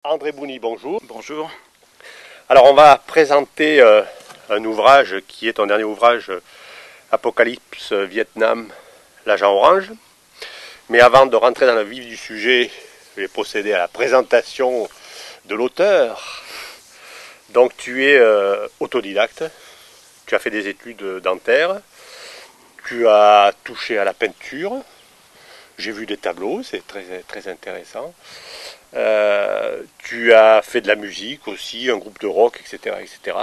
André Bouni, bonjour. Bonjour. Alors on va présenter un ouvrage qui est ton dernier ouvrage, Apocalypse Vietnam, l'agent orange. Mais avant de rentrer dans le vif du sujet, je vais procéder à la présentation de l'auteur. Donc tu es autodidacte, tu as fait des études dentaires, tu as touché à la peinture, j'ai vu des tableaux, c'est très intéressant. Tu as fait de la musique aussi, un groupe de rock, etc. etc.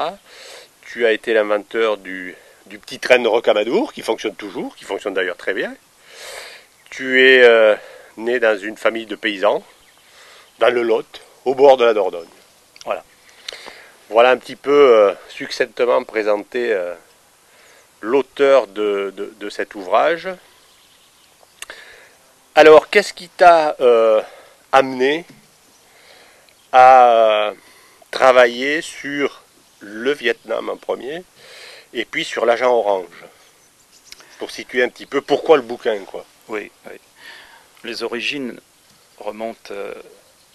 Tu as été l'inventeur du petit train de Rocamadour, qui fonctionne toujours, qui fonctionne d'ailleurs très bien. Tu es né dans une famille de paysans, dans le Lot, au bord de la Dordogne. Voilà un petit peu succinctement présenté l'auteur de cet ouvrage. Alors, qu'est-ce qui t'a amené à travailler sur le Vietnam en premier, et puis sur l'agent orange, pour situer un petit peu pourquoi le bouquin, quoi. Oui. Les origines remontent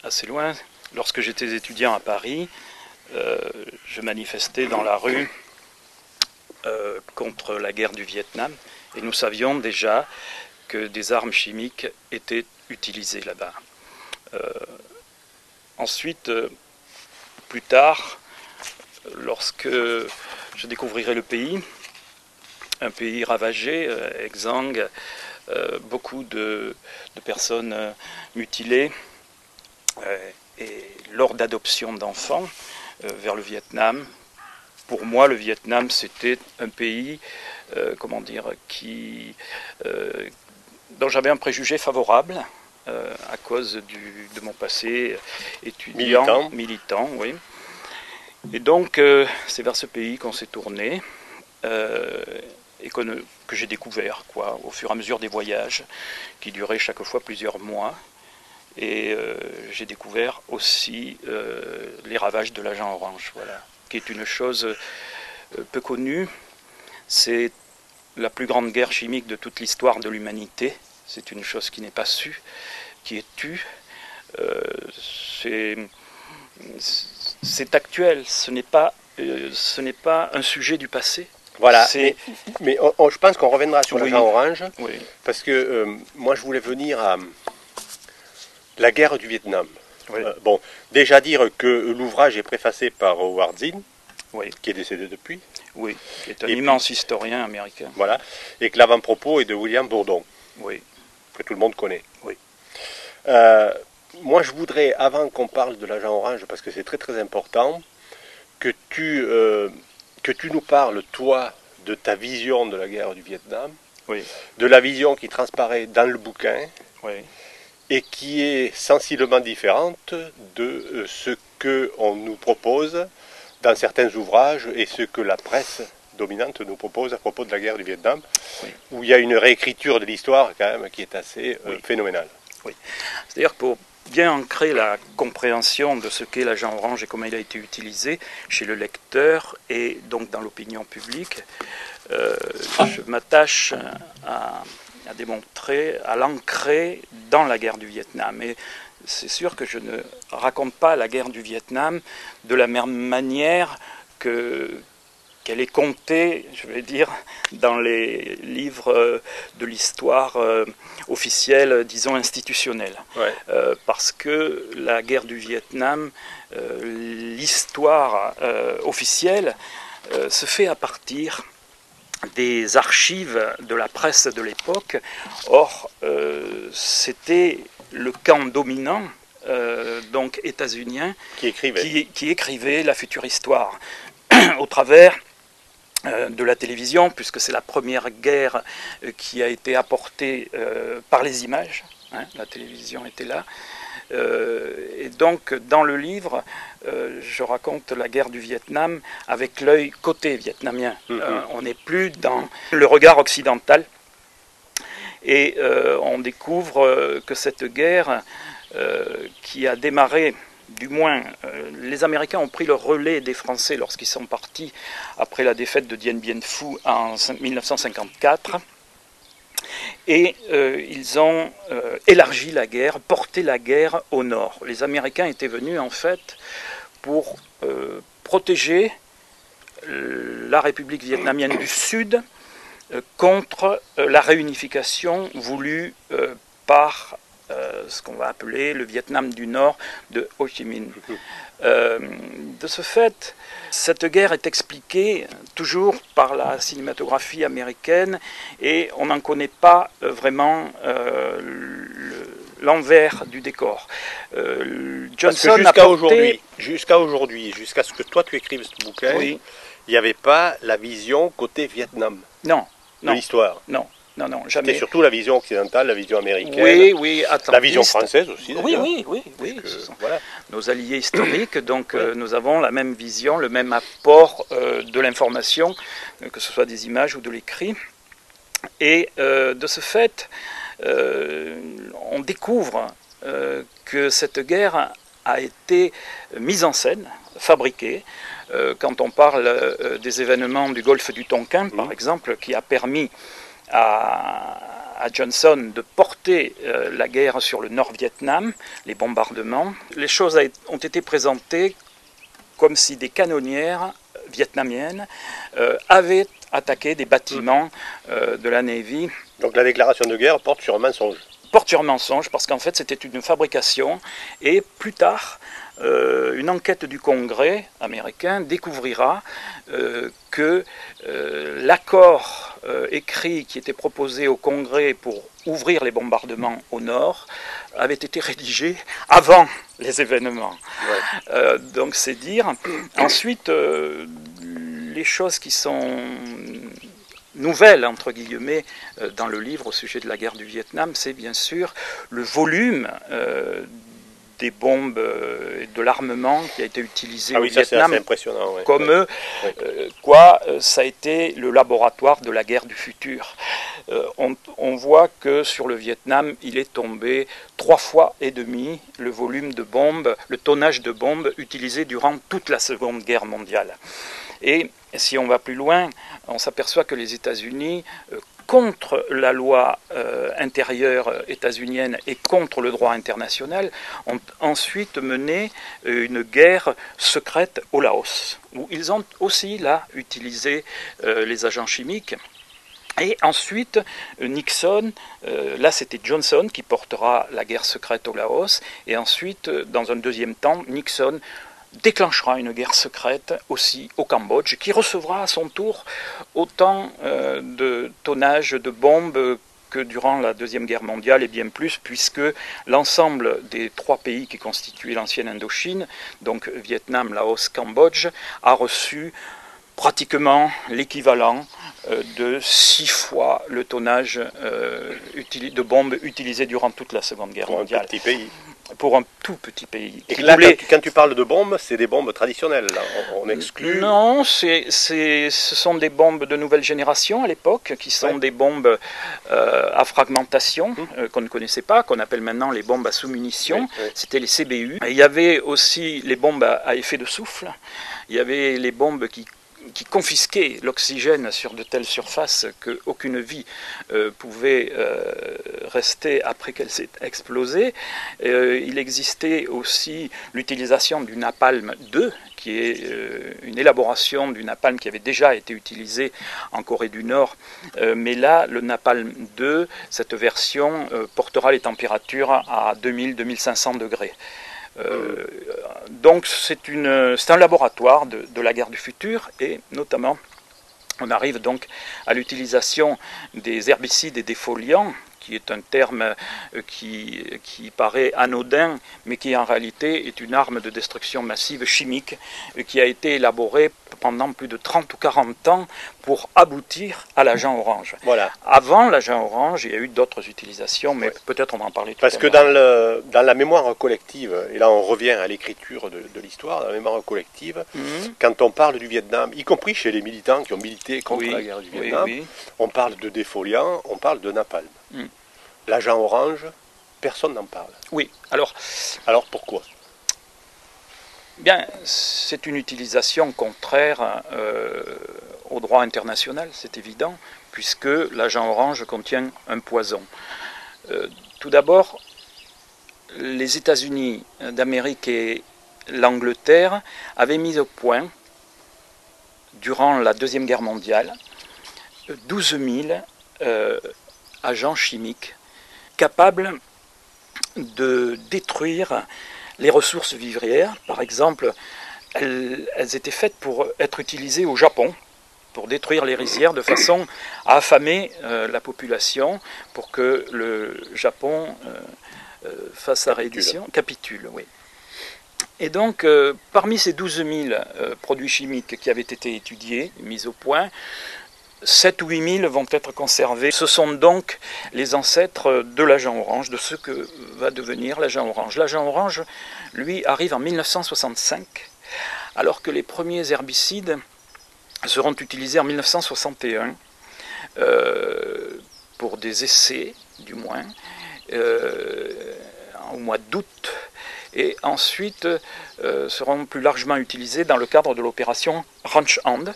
assez loin. Lorsque j'étais étudiant à Paris, je manifestais dans la rue contre la guerre du Vietnam, et nous savions déjà que des armes chimiques étaient utilisées là-bas. Ensuite, plus tard, lorsque je découvrirai le pays, un pays ravagé, exsangue, beaucoup de personnes mutilées, et lors d'adoption d'enfants vers le Vietnam. Pour moi, le Vietnam, c'était un pays, dont j'avais un préjugé favorable, à cause de mon passé étudiant, militant, oui. Et donc, c'est vers ce pays qu'on s'est tourné, et que j'ai découvert, au fur et à mesure des voyages, qui duraient chaque fois plusieurs mois. Et j'ai découvert aussi les ravages de l'agent orange, qui est une chose peu connue. C'est la plus grande guerre chimique de toute l'histoire de l'humanité. C'est une chose qui n'est pas su, qui est tue. C'est actuel, ce n'est pas un sujet du passé. Voilà, mais je pense qu'on reviendra sur l'agent orange, oui. Parce que moi je voulais venir à la guerre du Vietnam. Oui. Bon, déjà dire que l'ouvrage est préfacé par Howard Zinn, oui. qui est décédé depuis. Oui, qui est un immense historien américain. Voilà, et que l'avant-propos est de William Bourdon. Oui. Que tout le monde connaît. Oui. Moi, je voudrais, avant qu'on parle de l'agent orange, parce que c'est très important, que tu nous parles, toi, de ta vision de la guerre du Vietnam, oui. de la vision qui transparaît dans le bouquin, oui. et qui est sensiblement différente de ce qu'on nous propose dans certains ouvrages et ce que la presse dominante nous propose à propos de la guerre du Vietnam, oui. Où il y a une réécriture de l'histoire quand même qui est assez phénoménale. Oui. C'est-à-dire que pour bien ancrer la compréhension de ce qu'est l'agent orange et comment il a été utilisé chez le lecteur et donc dans l'opinion publique, je m'attache à démontrer, à l'ancrer dans la guerre du Vietnam. Et c'est sûr que je ne raconte pas la guerre du Vietnam de la même manière qu'elle est contée, je vais dire, dans les livres de l'histoire officielle, disons institutionnelle. Ouais. Parce que la guerre du Vietnam, l'histoire officielle, se fait à partir des archives de la presse de l'époque. Or, c'était le camp dominant, donc états-unien, qui écrivait la future histoire au travers de la télévision, puisque c'est la première guerre qui a été apportée par les images. La télévision était là. Et donc, dans le livre, je raconte la guerre du Vietnam avec l'œil côté vietnamien. On n'est plus dans le regard occidental. Et on découvre que cette guerre, qui a démarré, du moins, les Américains ont pris le relais des Français lorsqu'ils sont partis après la défaite de Dien Bien Phu en 1954. et ils ont élargi la guerre, porté la guerre au nord. Les Américains étaient venus en fait pour protéger la République vietnamienne du Sud contre la réunification voulue par ce qu'on va appeler le Vietnam du Nord de Ho Chi Minh. De ce fait, cette guerre est expliquée toujours par la cinématographie américaine et on n'en connaît pas vraiment l'envers du décor. Johnson jusqu'à aujourd'hui, jusqu'à ce que toi tu écrives ce bouquin, oui, il n'y avait pas la vision côté Vietnam de l'histoire. Non, jamais. C'était surtout la vision occidentale, la vision américaine, la vision française aussi. Oui. Voilà. Nos alliés historiques, donc nous avons la même vision, le même apport de l'information, que ce soit des images ou de l'écrit. Et de ce fait, on découvre que cette guerre a été mise en scène, fabriquée. Quand on parle des événements du golfe du Tonkin, par exemple, qui a permis à Johnson de porter la guerre sur le Nord-Vietnam, les bombardements, les choses ont été présentées comme si des canonnières vietnamiennes avaient attaqué des bâtiments de la Navy. Donc la déclaration de guerre porte sur un mensonge. Porte sur un mensonge parce qu'en fait c'était une fabrication et plus tard une enquête du Congrès américain découvrira que l'accord écrit qui était proposé au Congrès pour ouvrir les bombardements au nord avait été rédigé avant les événements. Ouais. Donc c'est dire. Ensuite, les choses qui sont nouvelle, entre guillemets, dans le livre au sujet de la guerre du Vietnam, c'est bien sûr le volume des bombes et de l'armement qui a été utilisé au Vietnam, c'est impressionnant, ouais. Comme ça a été le laboratoire de la guerre du futur. On voit que sur le Vietnam, il est tombé 3,5 fois le volume de bombes, le tonnage de bombes utilisé durant toute la Seconde Guerre mondiale. Et si on va plus loin, on s'aperçoit que les États-Unis, contre la loi intérieure états-unienne et contre le droit international, ont ensuite mené une guerre secrète au Laos, où ils ont aussi là utilisé les agents chimiques. Et ensuite, Nixon, là c'était Johnson qui portera la guerre secrète au Laos, et ensuite, dans un deuxième temps, Nixon déclenchera une guerre secrète aussi au Cambodge, qui recevra à son tour autant de tonnage de bombes que durant la Deuxième Guerre mondiale, et bien plus, puisque l'ensemble des 3 pays qui constituaient l'ancienne Indochine, donc Vietnam, Laos, Cambodge, a reçu pratiquement l'équivalent de 6 fois le tonnage de bombes utilisées durant toute la Seconde Guerre mondiale. Un petit pays. Pour un tout petit pays. Et là, quand tu parles de bombes, c'est des bombes traditionnelles, là. On exclut... Non, ce sont des bombes de nouvelle génération à l'époque, qui sont des bombes à fragmentation, qu'on ne connaissait pas, qu'on appelle maintenant les bombes à sous-munitions. C'était les CBU. Et il y avait aussi les bombes à effet de souffle. Il y avait les bombes qui confisquaient l'oxygène sur de telles surfaces qu'aucune vie pouvait rester après qu'elle s'est explosée. Il existait aussi l'utilisation du napalm 2, qui est une élaboration du napalm qui avait déjà été utilisé en Corée du Nord. Mais là, le napalm 2, cette version, portera les températures à 2000-2500 degrés. Donc c'est un laboratoire de la guerre du futur, et notamment on arrive donc à l'utilisation des herbicides et des défoliants, qui est un terme qui paraît anodin, mais qui en réalité est une arme de destruction massive chimique qui a été élaborée pendant plus de 30 ou 40 ans pour aboutir à l'agent orange. Voilà. Avant l'agent orange, il y a eu d'autres utilisations, mais peut-être on va en parler tout à l'heure. Parce que dans la mémoire collective, et là on revient à l'écriture de l'histoire, dans la mémoire collective, quand on parle du Vietnam, y compris chez les militants qui ont milité contre la guerre du Vietnam, on parle de défoliants, on parle de napalm. L'agent orange, personne n'en parle. Oui, alors pourquoi ? Bien, c'est une utilisation contraire au droit international, c'est évident, puisque l'agent orange contient un poison. Tout d'abord, les États-Unis d'Amérique et l'Angleterre avaient mis au point, durant la Deuxième Guerre mondiale, 12 000 agents chimiques capables de détruire les ressources vivrières. Par exemple, elles étaient faites pour être utilisées au Japon, pour détruire les rizières de façon à affamer la population pour que le Japon fasse la réédition, capitule, oui. Et donc, parmi ces 12 000 produits chimiques qui avaient été étudiés, mis au point, 7 ou 8 000 vont être conservés. Ce sont donc les ancêtres de l'agent orange, de ce que va devenir l'agent orange. L'agent orange, lui, arrive en 1965, alors que les premiers herbicides seront utilisés en 1961, pour des essais, du moins, au mois d'août, et ensuite seront plus largement utilisés dans le cadre de l'opération Ranch Hand,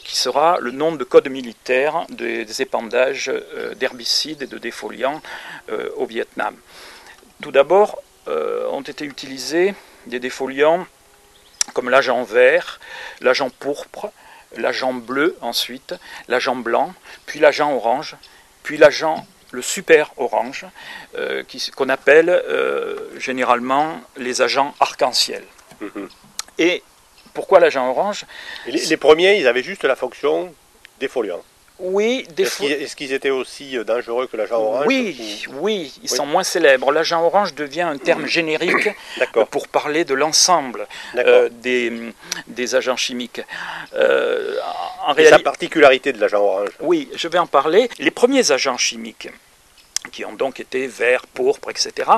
qui sera le nom de code militaire des épandages d'herbicides et de défoliants au Vietnam. Tout d'abord, ont été utilisés des défoliants comme l'agent vert, l'agent pourpre, l'agent bleu ensuite, l'agent blanc, puis l'agent orange, puis l'agent le super orange, qu'on appelle généralement les agents arc-en-ciel. Et pourquoi l'agent orange? Les premiers, ils avaient juste la fonction défoliant. Oui, est-ce qu'ils étaient aussi dangereux que l'agent orange? Oui, ils sont moins célèbres. L'agent orange devient un terme générique pour parler de l'ensemble des agents chimiques. Sa particularité de l'agent orange. Oui, je vais en parler. Les premiers agents chimiques, qui ont donc été vert, pourpre, etc.,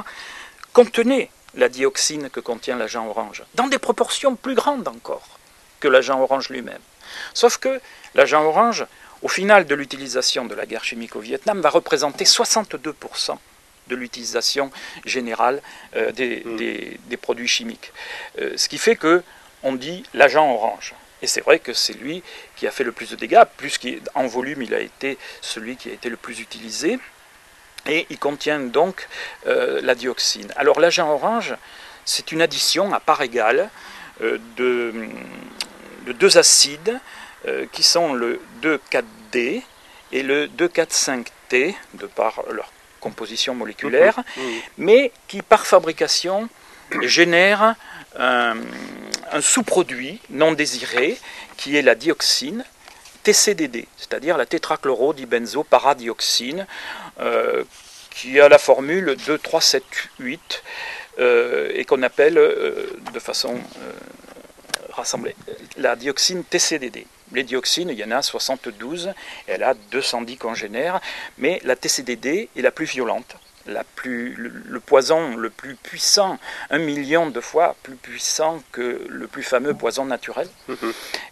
contenaient la dioxine que contient l'agent orange, dans des proportions plus grandes encore que l'agent orange lui-même. Sauf que l'agent orange, au final de l'utilisation de la guerre chimique au Vietnam, va représenter 62% de l'utilisation générale des produits chimiques. Ce qui fait qu'on dit l'agent orange. Et c'est vrai que c'est lui qui a fait le plus de dégâts, en volume il a été celui qui a été le plus utilisé, et il contient donc la dioxine. Alors l'agent orange, c'est une addition à part égale de deux acides qui sont le 2,4-D et le 2,4,5-T, de par leur composition moléculaire, mais qui par fabrication génèrent un sous-produit non désiré qui est la dioxine TCDD, c'est-à-dire la tétrachloro-dibenzoparadioxine, qui a la formule 2378 et qu'on appelle de façon rassemblée la dioxine TCDD. Les dioxines, il y en a 72, elle a 210 congénères, mais la TCDD est la plus violente. Le poison le plus puissant, 1 million de fois plus puissant que le plus fameux poison naturel.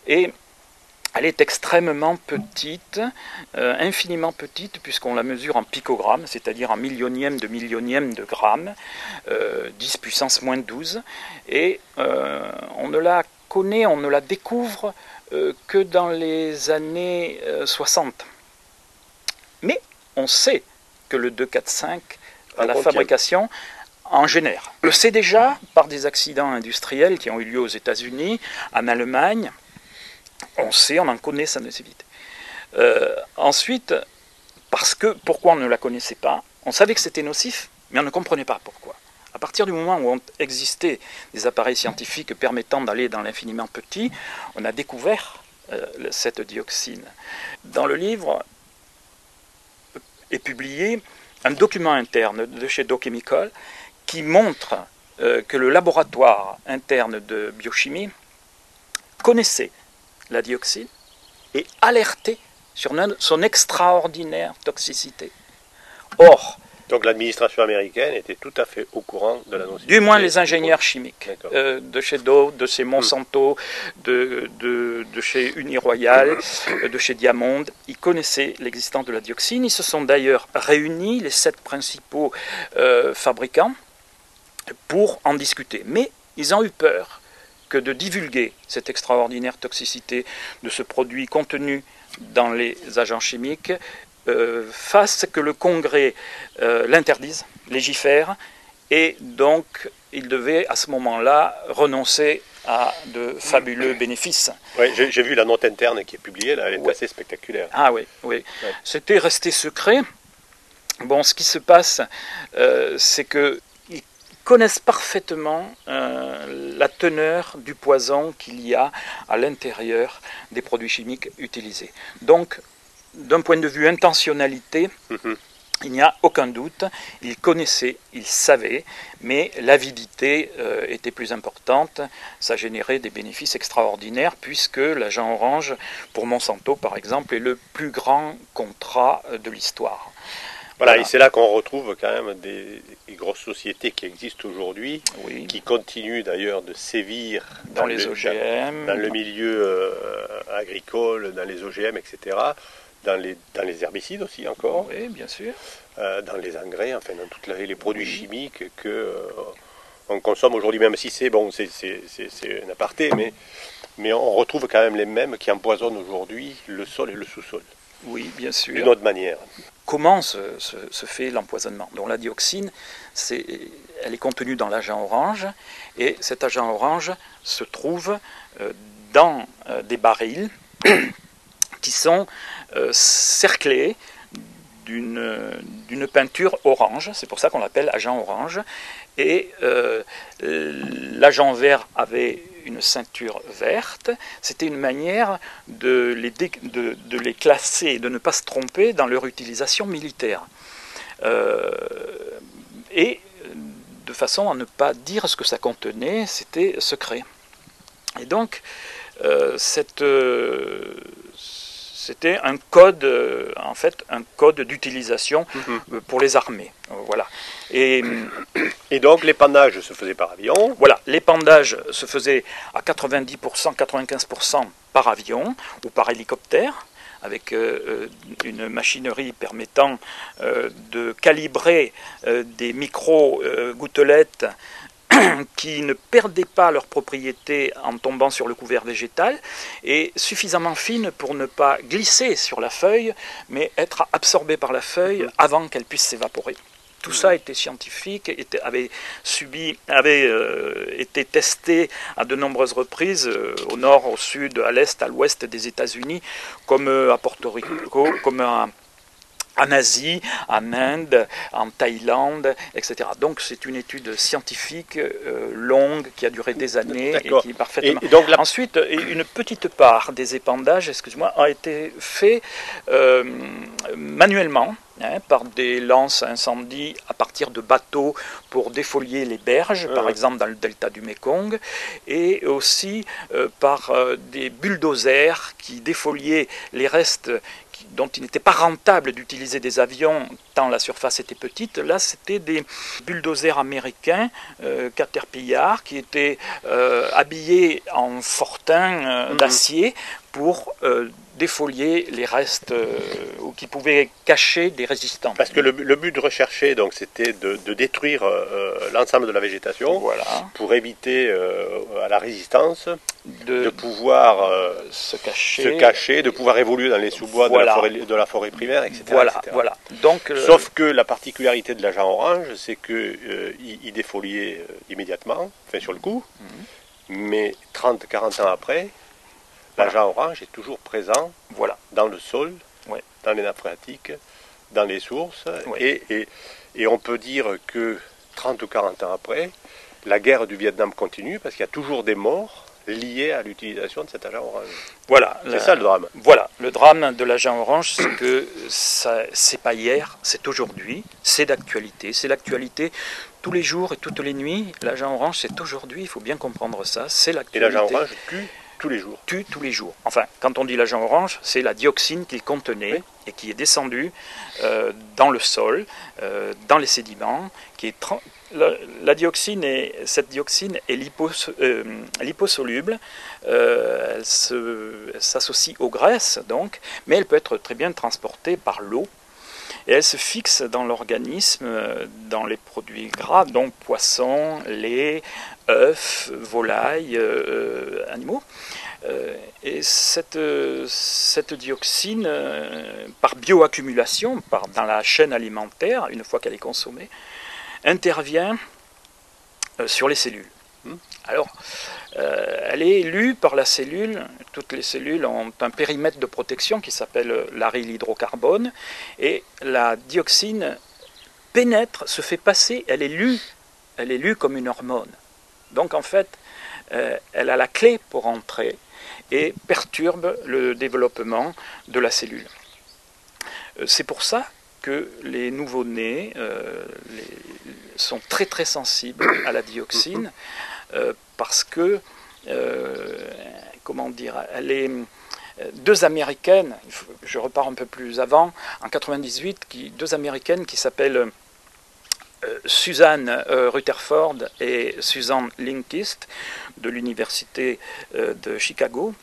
Et elle est extrêmement petite, infiniment petite, puisqu'on la mesure en picogrammes, c'est-à-dire en millionième de gramme, 10 puissance moins 12. Et on ne la connaît, on ne la découvre que dans les années 60. Mais on sait que le 2,4,5 à la fabrication en génère. On le sait déjà par des accidents industriels qui ont eu lieu aux États-Unis, en Allemagne. On sait, on en connaît sa nocivité. Ensuite, pourquoi on ne la connaissait pas? On savait que c'était nocif, mais on ne comprenait pas pourquoi. À partir du moment où ont existé des appareils scientifiques permettant d'aller dans l'infiniment petit, on a découvert cette dioxine. Dans le livre est publié un document interne de chez Dow Chemical qui montre que le laboratoire interne de biochimie connaissait la dioxine et alertait sur son extraordinaire toxicité. Or, donc l'administration américaine était tout à fait au courant de la nocivité. Du moins les ingénieurs chimiques de chez Dow, de chez Monsanto, de chez Uniroyal, de chez Diamond, ils connaissaient l'existence de la dioxine. Ils se sont d'ailleurs réunis, les 7 principaux fabricants, pour en discuter. Mais ils ont eu peur que de divulguer cette extraordinaire toxicité de ce produit contenu dans les agents chimiques fasse que le Congrès l'interdise, légifère, et donc il devait à ce moment-là renoncer à de fabuleux bénéfices. Oui, j'ai vu la note interne qui est publiée, là, elle est Ouais. assez spectaculaire. Ah oui, oui. Ouais. C'était resté secret. Bon, ce qui se passe, c'est qu'ils connaissent parfaitement la teneur du poison qu'il y a à l'intérieur des produits chimiques utilisés. Donc, d'un point de vue intentionnalité, il n'y a aucun doute, ils connaissaient, ils savaient, mais l'avidité était plus importante, ça générait des bénéfices extraordinaires, puisque l'agent orange, pour Monsanto par exemple, est le plus grand contrat de l'histoire. Voilà, et c'est là qu'on retrouve quand même des grosses sociétés qui existent aujourd'hui, Oui. qui continuent d'ailleurs de sévir Dans les OGM, dans le milieu agricole, dans les OGM, etc., dans les herbicides aussi encore, oui, bien sûr. dans les engrais, enfin dans tous les produits chimiques que on consomme aujourd'hui, même si c'est bon, c'est un aparté, mais on retrouve quand même les mêmes qui empoisonnent aujourd'hui le sol et le sous-sol, Oui, bien sûr. d'une autre manière. Comment se fait l'empoisonnement? Donc la dioxine, elle est contenue dans l'agent orange, et cet agent orange se trouve dans des barils qui sont cerclés d'une peinture orange, c'est pour ça qu'on l'appelle agent orange, et l'agent vert avait une ceinture verte. C'était une manière de les classer et de ne pas se tromper dans leur utilisation militaire. Et de façon à ne pas dire ce que ça contenait, c'était secret. Et donc, c'était un code, en fait, un code d'utilisation pour les armées. Voilà. Et donc l'épandage se faisait par avion. Voilà, l'épandage se faisait à 90%, 95% par avion ou par hélicoptère, avec une machinerie permettant de calibrer des micro-gouttelettes qui ne perdaient pas leur propriété en tombant sur le couvert végétal, et suffisamment fines pour ne pas glisser sur la feuille, mais être absorbées par la feuille avant qu'elle puisse s'évaporer. Tout ça était scientifique, avait été testé à de nombreuses reprises, au nord, au sud, à l'est, à l'ouest des États-Unis, comme à Porto Rico, comme en Asie, en Inde, en Thaïlande, etc. Donc c'est une étude scientifique longue qui a duré des années et qui est parfaitement... Et donc Ensuite, une petite part des épandages, excuse-moi, a été fait manuellement, par des lances incendie à partir de bateaux pour défolier les berges, par exemple dans le delta du Mékong, et aussi par des bulldozers qui défoliaient les restes dont il n'était pas rentable d'utiliser des avions tant la surface était petite. Là, c'était des bulldozers américains, Caterpillar, qui étaient habillés en fortin d'acier pour défolier les restes ou qui pouvaient cacher des résistants. Parce que le but recherché, donc, c'était de détruire l'ensemble de la végétation, voilà, pour éviter à la résistance de pouvoir se cacher, de pouvoir évoluer dans les sous-bois, voilà, de la forêt primaire, etc. Voilà, etc. Voilà. Donc, sauf que la particularité de l'agent orange, c'est qu'il défoliait immédiatement, enfin sur le coup, mais 30-40 ans après, l'agent orange est toujours présent dans le sol, dans les nappes phréatiques, dans les sources, et on peut dire que 30 ou 40 ans après, la guerre du Vietnam continue parce qu'il y a toujours des morts liés à l'utilisation de cet agent orange. Voilà, c'est ça le drame. Voilà, le drame de l'agent orange, c'est que c'est pas hier, c'est aujourd'hui, c'est d'actualité, c'est l'actualité tous les jours et toutes les nuits. L'agent orange, c'est aujourd'hui, il faut bien comprendre ça, c'est l'actualité. Et l'agent orange tue tous les jours. Tue tous les jours. Enfin, quand on dit l'agent orange, c'est la dioxine qu'il contenait et qui est descendue dans le sol, dans les sédiments, qui est cette dioxine est liposoluble, elle s'associe aux graisses, donc, mais elle peut être très bien transportée par l'eau, et elle se fixe dans l'organisme, dans les produits gras, donc poissons, lait, œufs, volailles, animaux. Et cette dioxine, par bioaccumulation, dans la chaîne alimentaire, une fois qu'elle est consommée, intervient sur les cellules. Alors, elle est lue par la cellule. Toutes les cellules ont un périmètre de protection qui s'appelle l'aryl hydrocarbone, et la dioxine pénètre, se fait passer, elle est lue comme une hormone. Donc en fait, elle a la clé pour entrer et perturbe le développement de la cellule. C'est pour ça que les nouveau-nés sont très très sensibles à la dioxine, parce que, comment dire, deux Américaines, je repars un peu plus avant, en 1998, deux Américaines qui s'appellent Susan Rutherford et Susan Linkist de l'université de Chicago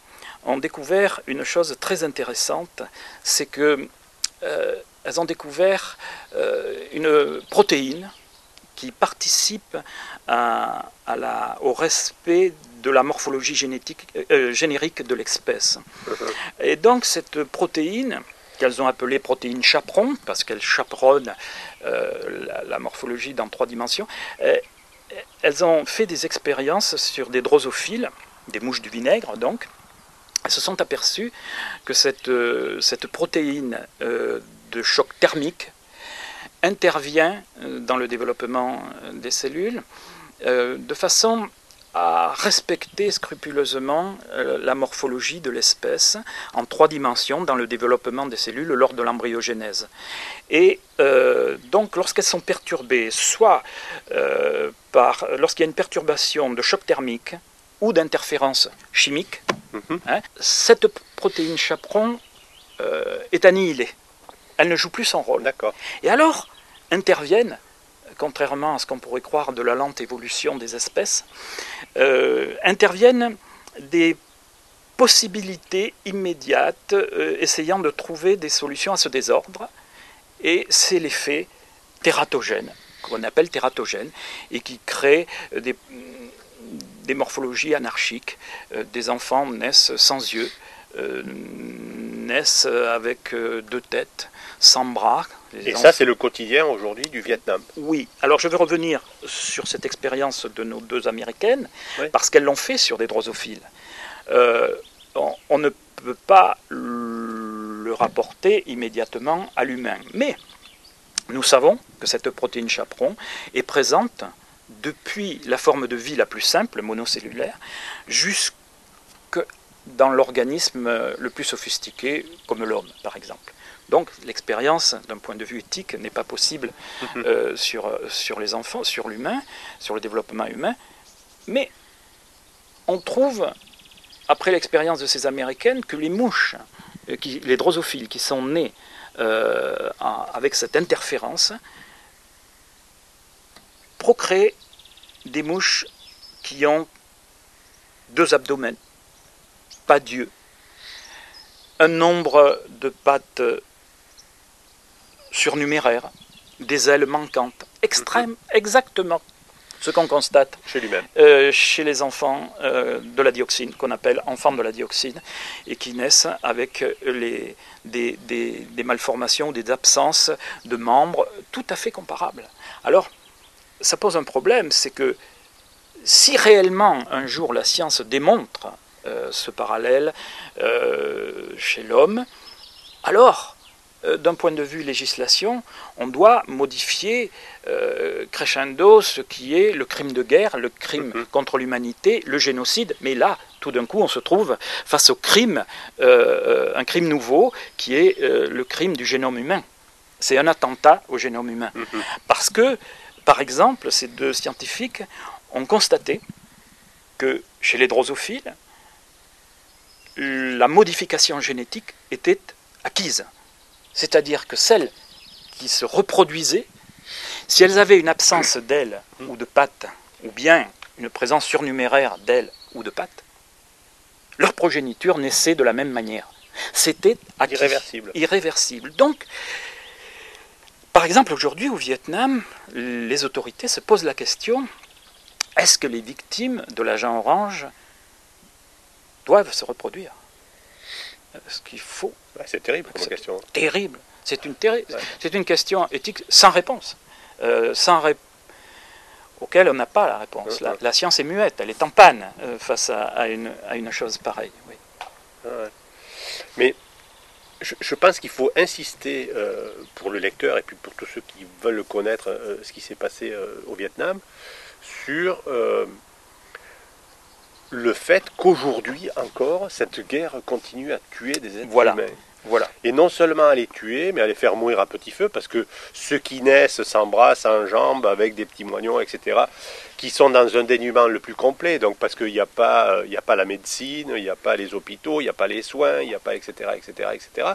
ont découvert une chose très intéressante, c'est que elles ont découvert une protéine qui participe au respect de la morphologie générique de l'espèce. Et donc cette protéine, qu'elles ont appelée protéine chaperon, parce qu'elle chaperonne la morphologie dans 3 dimensions, elles ont fait des expériences sur des drosophiles, des mouches du vinaigre donc. Elles se sont aperçues que cette protéine de choc thermique intervient dans le développement des cellules de façon à respecter scrupuleusement la morphologie de l'espèce en 3 dimensions dans le développement des cellules lors de l'embryogenèse. Et donc lorsqu'elles sont perturbées, soit lorsqu'il y a une perturbation de choc thermique ou d'interférence chimique, cette protéine chaperon est annihilée. Elle ne joue plus son rôle. D'accord. Et alors interviennent, contrairement à ce qu'on pourrait croire de la lente évolution des espèces, interviennent des possibilités immédiates essayant de trouver des solutions à ce désordre, et c'est l'effet tératogène, qu'on appelle tératogène, et qui crée des morphologies anarchiques. Des enfants naissent sans yeux, naissent avec 2 têtes, sans bras. Et ça, c'est le quotidien aujourd'hui du Vietnam. Oui. Alors, je vais revenir sur cette expérience de nos 2 Américaines, oui, parce qu'elles l'ont fait sur des drosophiles. On ne peut pas le rapporter immédiatement à l'humain. Mais nous savons que cette protéine chaperon est présente depuis la forme de vie la plus simple, monocellulaire, jusque dans l'organisme le plus sophistiqué, comme l'homme, par exemple. Donc l'expérience, d'un point de vue éthique, n'est pas possible sur les enfants, sur l'humain, sur le développement humain. Mais on trouve, après l'expérience de ces Américaines, que les mouches, les drosophiles qui sont nés avec cette interférence, procréent des mouches qui ont 2 abdomens, pas d'yeux, un nombre de pattes surnuméraire, des ailes manquantes, extrêmes, exactement ce qu'on constate chez lui-même, chez les enfants de la dioxine, qu'on appelle enfants de la dioxine, et qui naissent avec des malformations, des absences de membres tout à fait comparables. Alors, ça pose un problème, c'est que si réellement un jour la science démontre ce parallèle chez l'homme, alors d'un point de vue législation, on doit modifier crescendo ce qui est le crime de guerre, le crime contre l'humanité, le génocide. Mais là, tout d'un coup, on se trouve face au crime, un crime nouveau, qui est le crime du génome humain. C'est un attentat au génome humain. Parce que, par exemple, ces 2 scientifiques ont constaté que chez les drosophiles, la modification génétique était acquise. C'est-à-dire que celles qui se reproduisaient, si elles avaient une absence d'ailes ou de pattes, ou bien une présence surnuméraire d'ailes ou de pattes, leur progéniture naissait de la même manière. C'était acquis, irréversible. Donc, par exemple, aujourd'hui au Vietnam, les autorités se posent la question, est-ce que les victimes de l'agent orange doivent se reproduire. Ce qu'il faut... C'est terrible comme question. Terrible. C'est une question éthique sans réponse. Auquel on n'a pas la réponse. La science est muette, elle est en panne face à une chose pareille. Oui. Mais je pense qu'il faut insister pour le lecteur et puis pour tous ceux qui veulent connaître ce qui s'est passé au Vietnam sur le fait qu'aujourd'hui encore cette guerre continue à tuer des êtres humains. Voilà. Et non seulement à les tuer, mais à les faire mourir à petit feu, parce que ceux qui naissent s'embrassent, enjambent avec des petits moignons, etc., qui sont dans un dénuement le plus complet, donc parce qu'il n'y a pas la médecine, il n'y a pas les hôpitaux, il n'y a pas les soins, il n'y a pas, etc., etc., etc.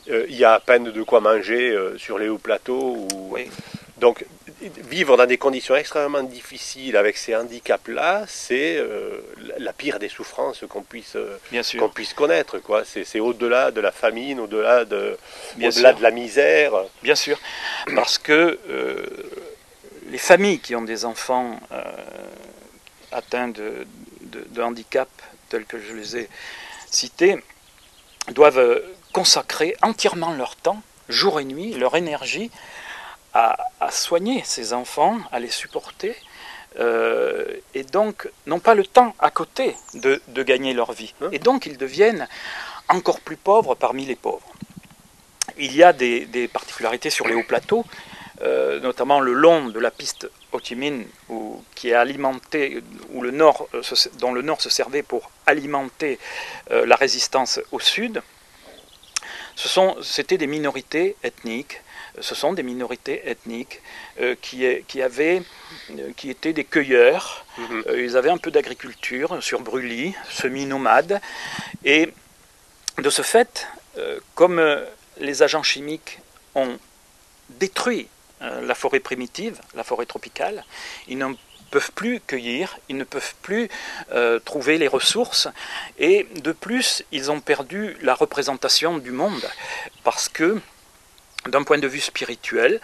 Il y a à peine de quoi manger sur les hauts plateaux. Oui. Donc, vivre dans des conditions extrêmement difficiles avec ces handicaps-là, c'est la pire des souffrances qu'on puisse connaître, quoi. C'est au-delà de la famine, au-delà de la misère. Bien sûr, parce que les familles qui ont des enfants atteints de handicap, tels que je les ai cités, doivent consacrer entièrement leur temps, jour et nuit, leur énergie, à soigner ces enfants, à les supporter, et donc n'ont pas le temps à côté de gagner leur vie. Et donc ils deviennent encore plus pauvres parmi les pauvres. Il y a des particularités sur les hauts plateaux, notamment le long de la piste Ho Chi Minh, qui est alimentée, dont le nord se servait pour alimenter la résistance au sud. C'était des minorités ethniques. Ce sont des minorités ethniques qui étaient des cueilleurs. Ils avaient un peu d'agriculture sur brûlis, semi-nomades. Et de ce fait, comme les agents chimiques ont détruit la forêt primitive, la forêt tropicale, ils ne peuvent plus cueillir, ils ne peuvent plus trouver les ressources, et de plus, ils ont perdu la représentation du monde, parce que d'un point de vue spirituel,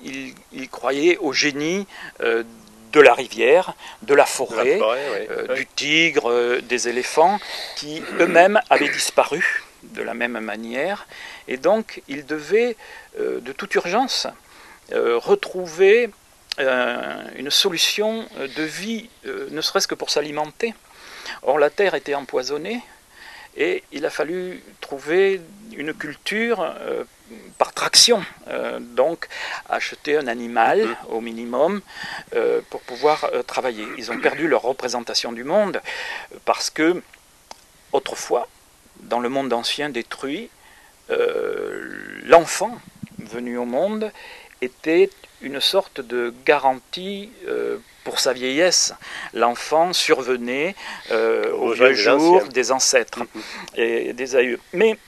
ils croyaient au génie de la rivière, de la forêt, du tigre, des éléphants, qui eux-mêmes avaient disparu de la même manière. Et donc, ils devaient, de toute urgence, retrouver une solution de vie, ne serait-ce que pour s'alimenter. Or, la terre était empoisonnée, et il a fallu trouver une culture par traction, donc acheter un animal au minimum pour pouvoir travailler. Ils ont perdu leur représentation du monde parce que autrefois, dans le monde ancien détruit, l'enfant venu au monde était une sorte de garantie pour sa vieillesse. L'enfant survenait au vieux jour des ancêtres et des aïeux. Mais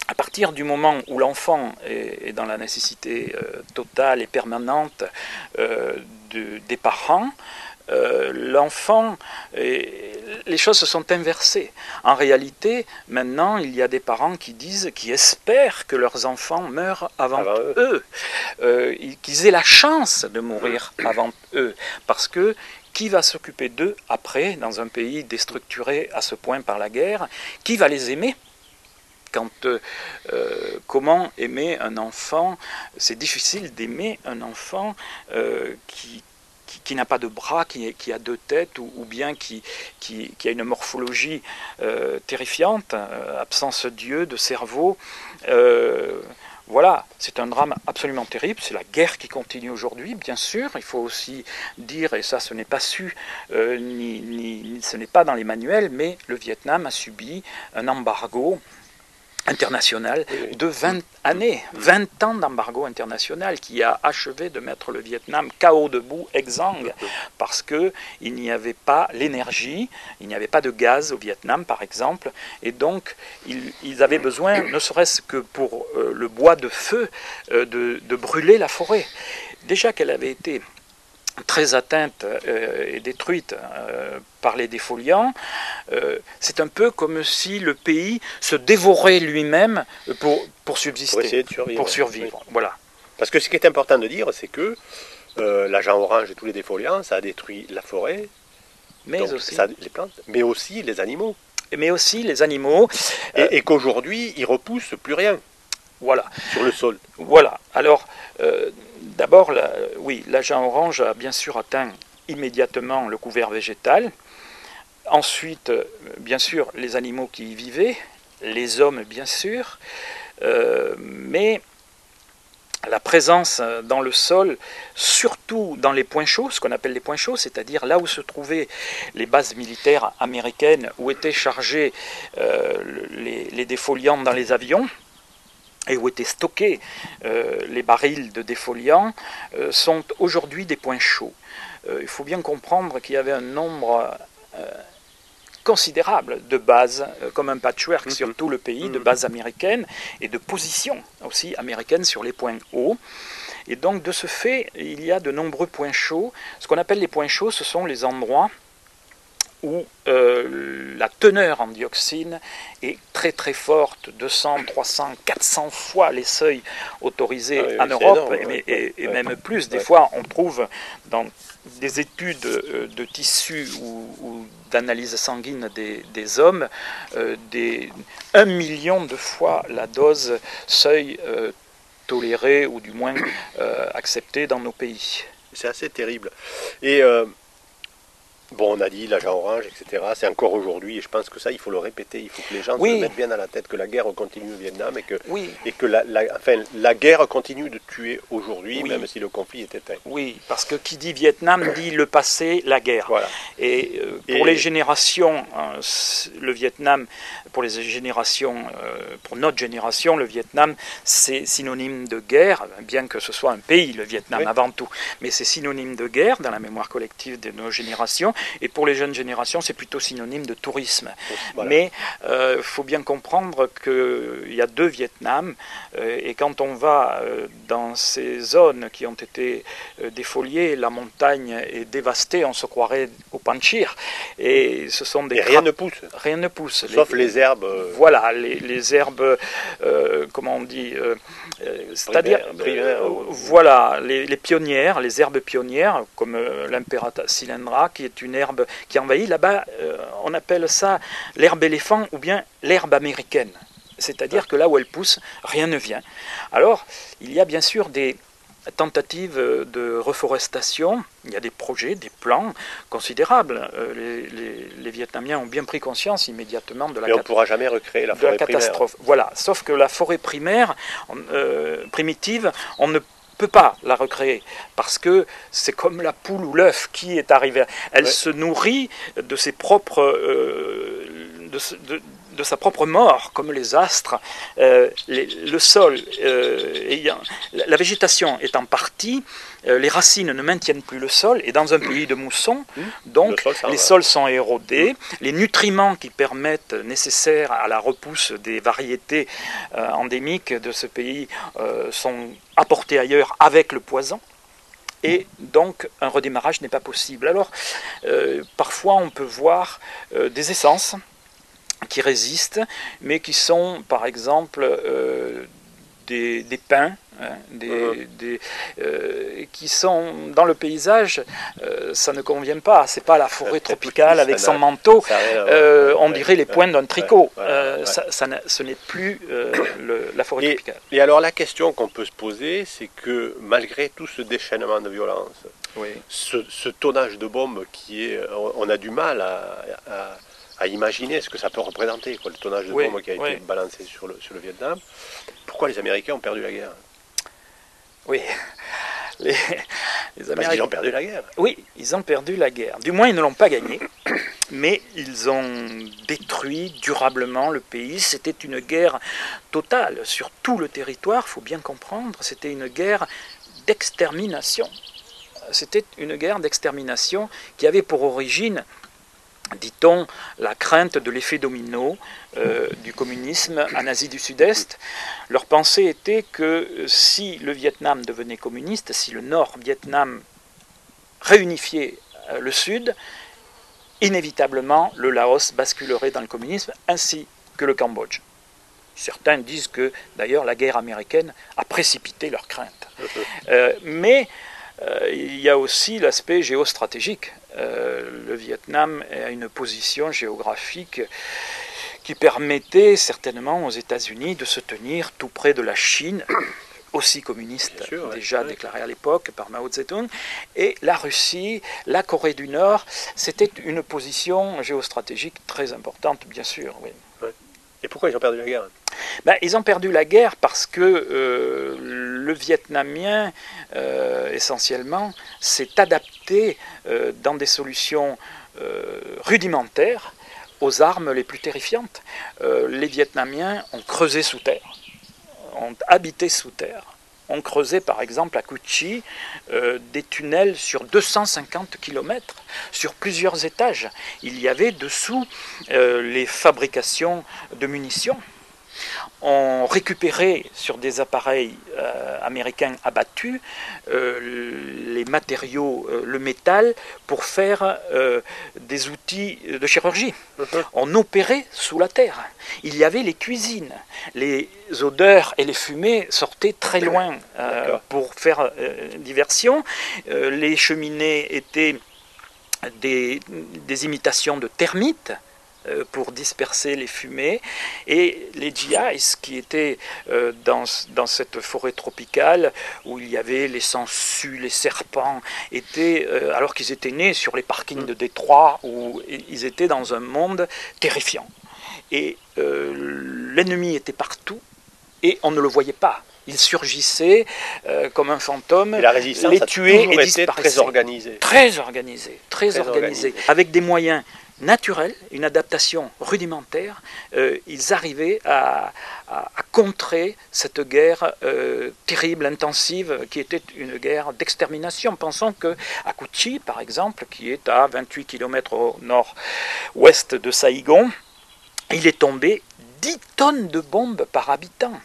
à partir du moment où l'enfant est dans la nécessité totale et permanente des parents, l'enfant, les choses se sont inversées. En réalité, maintenant, il y a des parents qui espèrent que leurs enfants meurent avant eux, qu'ils aient la chance de mourir avant eux, parce que qui va s'occuper d'eux après, dans un pays déstructuré à ce point par la guerre? Qui va les aimer? Comment aimer un enfant? C'est difficile d'aimer un enfant qui n'a pas de bras, qui a deux têtes, ou bien qui a une morphologie terrifiante, absence d'yeux, de cerveau. Voilà, c'est un drame absolument terrible, c'est la guerre qui continue aujourd'hui, bien sûr. Il faut aussi dire, et ça ce n'est pas su, ce n'est pas dans les manuels, mais le Vietnam a subi un embargo international de 20 années, 20 ans d'embargo international qui a achevé de mettre le Vietnam KO debout, exsangue, parce qu'il n'y avait pas l'énergie, il n'y avait pas de gaz au Vietnam par exemple, et donc ils avaient besoin, ne serait-ce que pour le bois de feu, de brûler la forêt. Déjà qu'elle avait été très atteinte et détruite par les défoliants, c'est un peu comme si le pays se dévorait lui-même pour subsister, pour survivre. Oui. Voilà. Parce que ce qui est important de dire, c'est que l'agent orange et tous les défoliants, ça a détruit la forêt, mais donc, aussi, les plantes, mais aussi les animaux. mais aussi les animaux. Et qu'aujourd'hui, ils repoussent plus rien Voilà. sur le sol. Voilà. Alors, d'abord, oui, l'agent orange a bien sûr atteint immédiatement le couvert végétal. Ensuite, bien sûr, les animaux qui y vivaient, les hommes, bien sûr, mais la présence dans le sol, surtout dans les points chauds, ce qu'on appelle les points chauds, c'est-à-dire là où se trouvaient les bases militaires américaines, où étaient chargés les défoliants dans les avions, et où étaient stockés les barils de défoliants, sont aujourd'hui des points chauds. Il faut bien comprendre qu'il y avait un nombre considérable de bases, comme un patchwork sur tout le pays, de bases américaines et de positions aussi américaines sur les points hauts. Et donc de ce fait, il y a de nombreux points chauds. Ce qu'on appelle les points chauds, ce sont les endroits où la teneur en dioxine est très très forte, 200, 300, 400 fois les seuils autorisés en Europe, énorme, et même plus. Des fois, on trouve dans des études de tissus ou d'analyse sanguine des hommes 1 million de fois la dose seuil tolérée ou du moins acceptée dans nos pays. C'est assez terrible. Et bon, on a dit l'agent orange, etc. C'est encore aujourd'hui, et je pense que ça, il faut le répéter. Il faut que les gens se mettent bien à la tête que la guerre continue au Vietnam et que la guerre continue de tuer aujourd'hui, même si le conflit est éteint. Oui, parce que qui dit Vietnam dit le passé, la guerre. Voilà. Et pour les générations, le Vietnam, pour les générations, pour notre génération, le Vietnam, c'est synonyme de guerre, bien que ce soit un pays, le Vietnam, avant tout. Mais c'est synonyme de guerre dans la mémoire collective de nos générations. Et pour les jeunes générations, c'est plutôt synonyme de tourisme. Voilà. Mais il faut bien comprendre qu'il y a 2 Vietnams, et quand on va dans ces zones qui ont été défoliées, la montagne est dévastée, on se croirait au Panchir. Et ce sont des rien ne pousse. Rien ne pousse. Sauf les herbes. Voilà, les herbes, comment on dit, c'est-à-dire, voilà, les pionnières, les herbes pionnières, comme l'Imperata cylindra, qui est une herbe qui envahit. Là-bas, on appelle ça l'herbe éléphant ou bien l'herbe américaine. C'est-à-dire que là où elle pousse, rien ne vient. Alors, il y a bien sûr des tentatives de reforestation, il y a des projets, des plans considérables. Les Vietnamiens ont bien pris conscience immédiatement de la, on ne pourra jamais recréer la forêt catastrophe. Primaire. Voilà, sauf que la forêt primaire, primitive, on ne peut pas la recréer, parce que c'est comme la poule ou l'œuf qui est arrivé. Elle se nourrit de ses propres... de sa propre mort, comme les astres, le sol, la végétation est en partie, les racines ne maintiennent plus le sol, et dans un pays de mousson, donc les sols sont érodés, les nutriments qui permettent, nécessaires à la repousse des variétés endémiques de ce pays sont apportés ailleurs avec le poison. Et donc un redémarrage n'est pas possible. Alors parfois on peut voir des essences qui résistent, mais qui sont par exemple des pins, qui sont dans le paysage, ça ne convient pas. C'est pas la forêt tropicale avec son manteau. On dirait les pointes d'un tricot. Ce n'est plus la forêt tropicale. Et alors la question qu'on peut se poser, c'est que malgré tout ce déchaînement de violence, ce tonnage de bombes on a du mal à imaginer ce que ça peut représenter, le tonnage de bombes qui a été balancé sur le Vietnam. Pourquoi les Américains ont perdu la guerre? Oui, les Américains... Parce qu'ils ont perdu la guerre. Oui, ils ont perdu la guerre. Du moins, ils ne l'ont pas gagnée, mais ils ont détruit durablement le pays. C'était une guerre totale sur tout le territoire, il faut bien comprendre. C'était une guerre d'extermination. C'était une guerre d'extermination qui avait pour origine, dit-on, la crainte de l'effet domino du communisme en Asie du Sud-Est. Leur pensée était que si le Vietnam devenait communiste, si le Nord-Vietnam réunifiait le Sud, inévitablement le Laos basculerait dans le communisme, ainsi que le Cambodge. Certains disent que, d'ailleurs, la guerre américaine a précipité leurs craintes. Mais il y a aussi l'aspect géostratégique. le Vietnam a une position géographique qui permettait certainement aux États-Unis de se tenir tout près de la Chine, aussi communiste, sûr, déjà déclarée à l'époque par Mao Tse-tung, et la Russie, la Corée du Nord. C'était une position géostratégique très importante, bien sûr. Oui. Ouais. Et pourquoi ils ont perdu la guerre? Ils ont perdu la guerre parce que le Vietnamien, essentiellement, s'est adapté dans des solutions rudimentaires aux armes les plus terrifiantes. Les Vietnamiens ont creusé sous terre, ont habité sous terre. On creusait par exemple à Cu Chi des tunnels sur 250 km, sur plusieurs étages. Il y avait dessous les fabrications de munitions. On récupérait sur des appareils américains abattus les matériaux, le métal, pour faire des outils de chirurgie. On opérait sous la terre. Il y avait les cuisines. Les odeurs et les fumées sortaient très loin pour faire diversion. Les cheminées étaient des imitations de termites pour disperser les fumées, et les GIs qui étaient dans cette forêt tropicale où il y avait les sangsues, les serpents, étaient, alors qu'ils étaient nés sur les parkings de Détroit, où ils étaient dans un monde terrifiant. Et l'ennemi était partout et on ne le voyait pas. Il surgissait comme un fantôme, et la résistance les tuait et disparaissait. Très organisée. Très organisée. Avec des moyens naturel, une adaptation rudimentaire, ils arrivaient à contrer cette guerre terrible, intensive, qui était une guerre d'extermination. Pensons qu'à Cu Chi, par exemple, qui est à 28 km au nord-ouest de Saïgon, il est tombé 10 tonnes de bombes par habitant.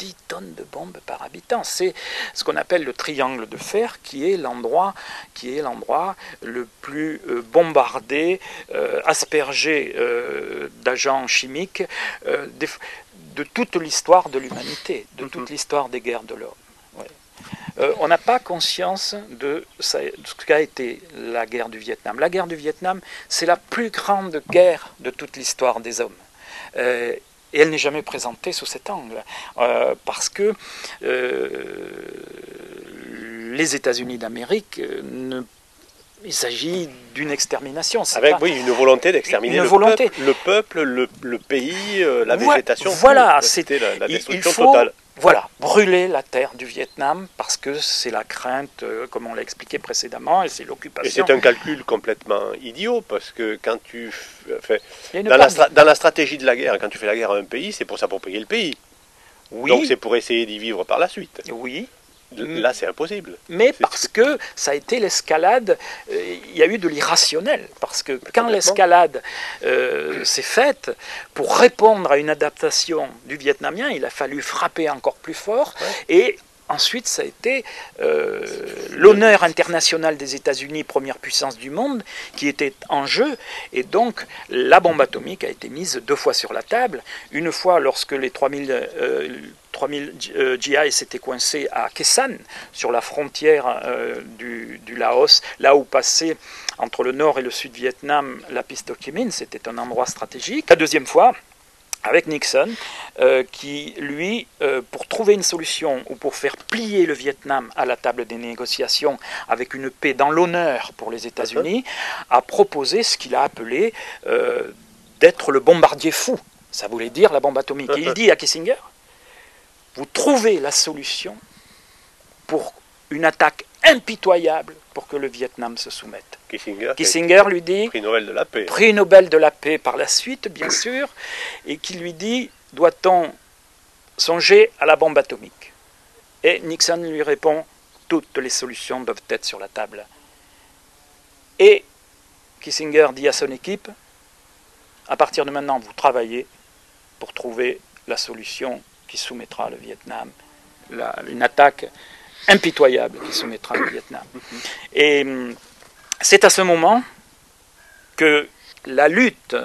10 tonnes de bombes par habitant. C'est ce qu'on appelle le triangle de fer, qui est l'endroit le plus bombardé, aspergé d'agents chimiques de toute l'histoire de l'humanité, de toute l'histoire des guerres de l'homme. Ouais. On n'a pas conscience de ce qu'a été la guerre du Vietnam. La guerre du Vietnam, c'est la plus grande guerre de toute l'histoire des hommes. Et elle n'est jamais présentée sous cet angle, parce que les États-Unis d'Amérique, il s'agit d'une extermination. Avec une volonté d'exterminer le peuple, le pays, la végétation. Voilà, c'était la destruction totale. Voilà, brûler la terre du Vietnam, parce que c'est la crainte, comme on l'a expliqué précédemment, et c'est l'occupation. Et c'est un calcul complètement idiot, parce que quand tu fais... Dans la stratégie de la guerre, quand tu fais la guerre à un pays, c'est pour s'approprier le pays. Oui. Donc c'est pour essayer d'y vivre par la suite. Oui. Là, c'est impossible. Mais parce que ça a été l'escalade, il y a eu de l'irrationnel. Parce que quand l'escalade s'est faite, pour répondre à une adaptation du vietnamien, il a fallu frapper encore plus fort. Ouais. Et ensuite, ça a été l'honneur international des États-Unis, première puissance du monde, qui était en jeu. Et donc, la bombe atomique a été mise 2 fois sur la table. Une fois lorsque les 3000 GI s'étaient coincés à Khe Sanh, sur la frontière du Laos, là où passait entre le nord et le sud Vietnam la piste Ho Chi Minh, c'était un endroit stratégique. La deuxième fois, avec Nixon, qui, lui, pour trouver une solution ou pour faire plier le Vietnam à la table des négociations avec une paix dans l'honneur pour les États-Unis, a proposé ce qu'il a appelé d'être le bombardier fou. Ça voulait dire la bombe atomique. Et il dit à Kissinger, vous trouvez la solution pour une attaque impitoyable pour que le Vietnam se soumette. Kissinger lui dit, prix Nobel de la paix. Prix Nobel de la paix par la suite, bien sûr, et qui lui dit, doit-on songer à la bombe atomique? Et Nixon lui répond, toutes les solutions doivent être sur la table. Et Kissinger dit à son équipe, à partir de maintenant, vous travaillez pour trouver la solution qui soumettra le Vietnam, une attaque impitoyable qui soumettra le Vietnam. Et c'est à ce moment que la lutte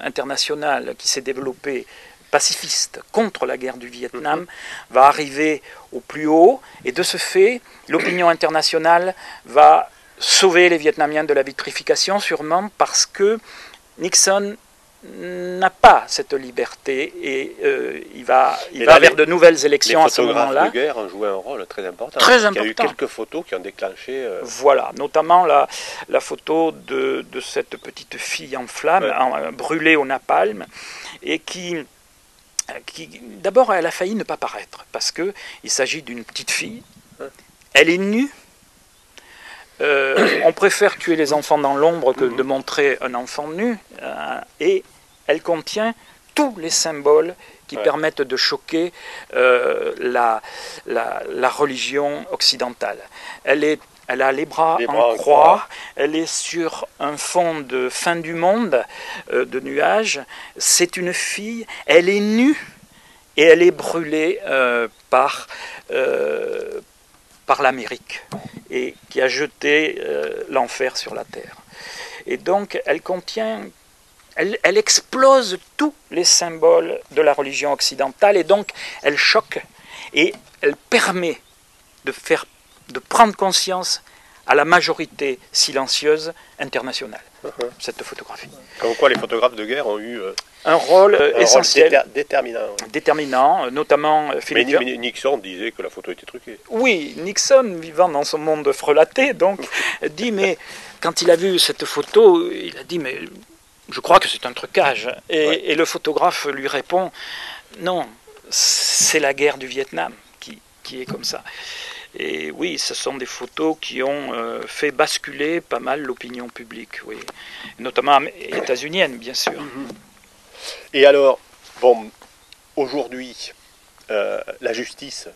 internationale qui s'est développée pacifiste contre la guerre du Vietnam va arriver au plus haut, et de ce fait, l'opinion internationale va sauver les Vietnamiens de la vitrification, sûrement parce que Nixon n'a pas cette liberté et il va vers de nouvelles élections à ce moment-là. Les photographes de guerre ont joué un rôle très important. Très important. Il y a eu quelques photos qui ont déclenché... Voilà, notamment la photo de cette petite fille en flammes, brûlée au napalm, et qui d'abord, elle a failli ne pas paraître, parce qu'il s'agit d'une petite fille, elle est nue. On préfère tuer les enfants dans l'ombre que de montrer un enfant nu, et elle contient tous les symboles qui permettent de choquer la religion occidentale. Elle a les bras en croix, elle est sur un fond de fin du monde, de nuages. C'est une fille, elle est nue et elle est brûlée par l'Amérique, et qui a jeté l'enfer sur la terre. Et donc elle contient, elle explose tous les symboles de la religion occidentale, et donc elle choque, et elle permet de prendre conscience à la majorité silencieuse internationale, cette photographie. Comme quoi les photographes de guerre ont eu un rôle essentiel, rôle déterminant, notamment Philippe. Mais Nixon disait que la photo était truquée. Oui, Nixon, vivant dans son monde frelaté, donc, dit, mais quand il a vu cette photo, il a dit, mais je crois que c'est un trucage. Et le photographe lui répond, non, c'est la guerre du Vietnam qui est comme ça. Et oui, ce sont des photos qui ont fait basculer pas mal l'opinion publique, oui, notamment états-unienne, bien sûr. Et alors, bon, aujourd'hui, la justice,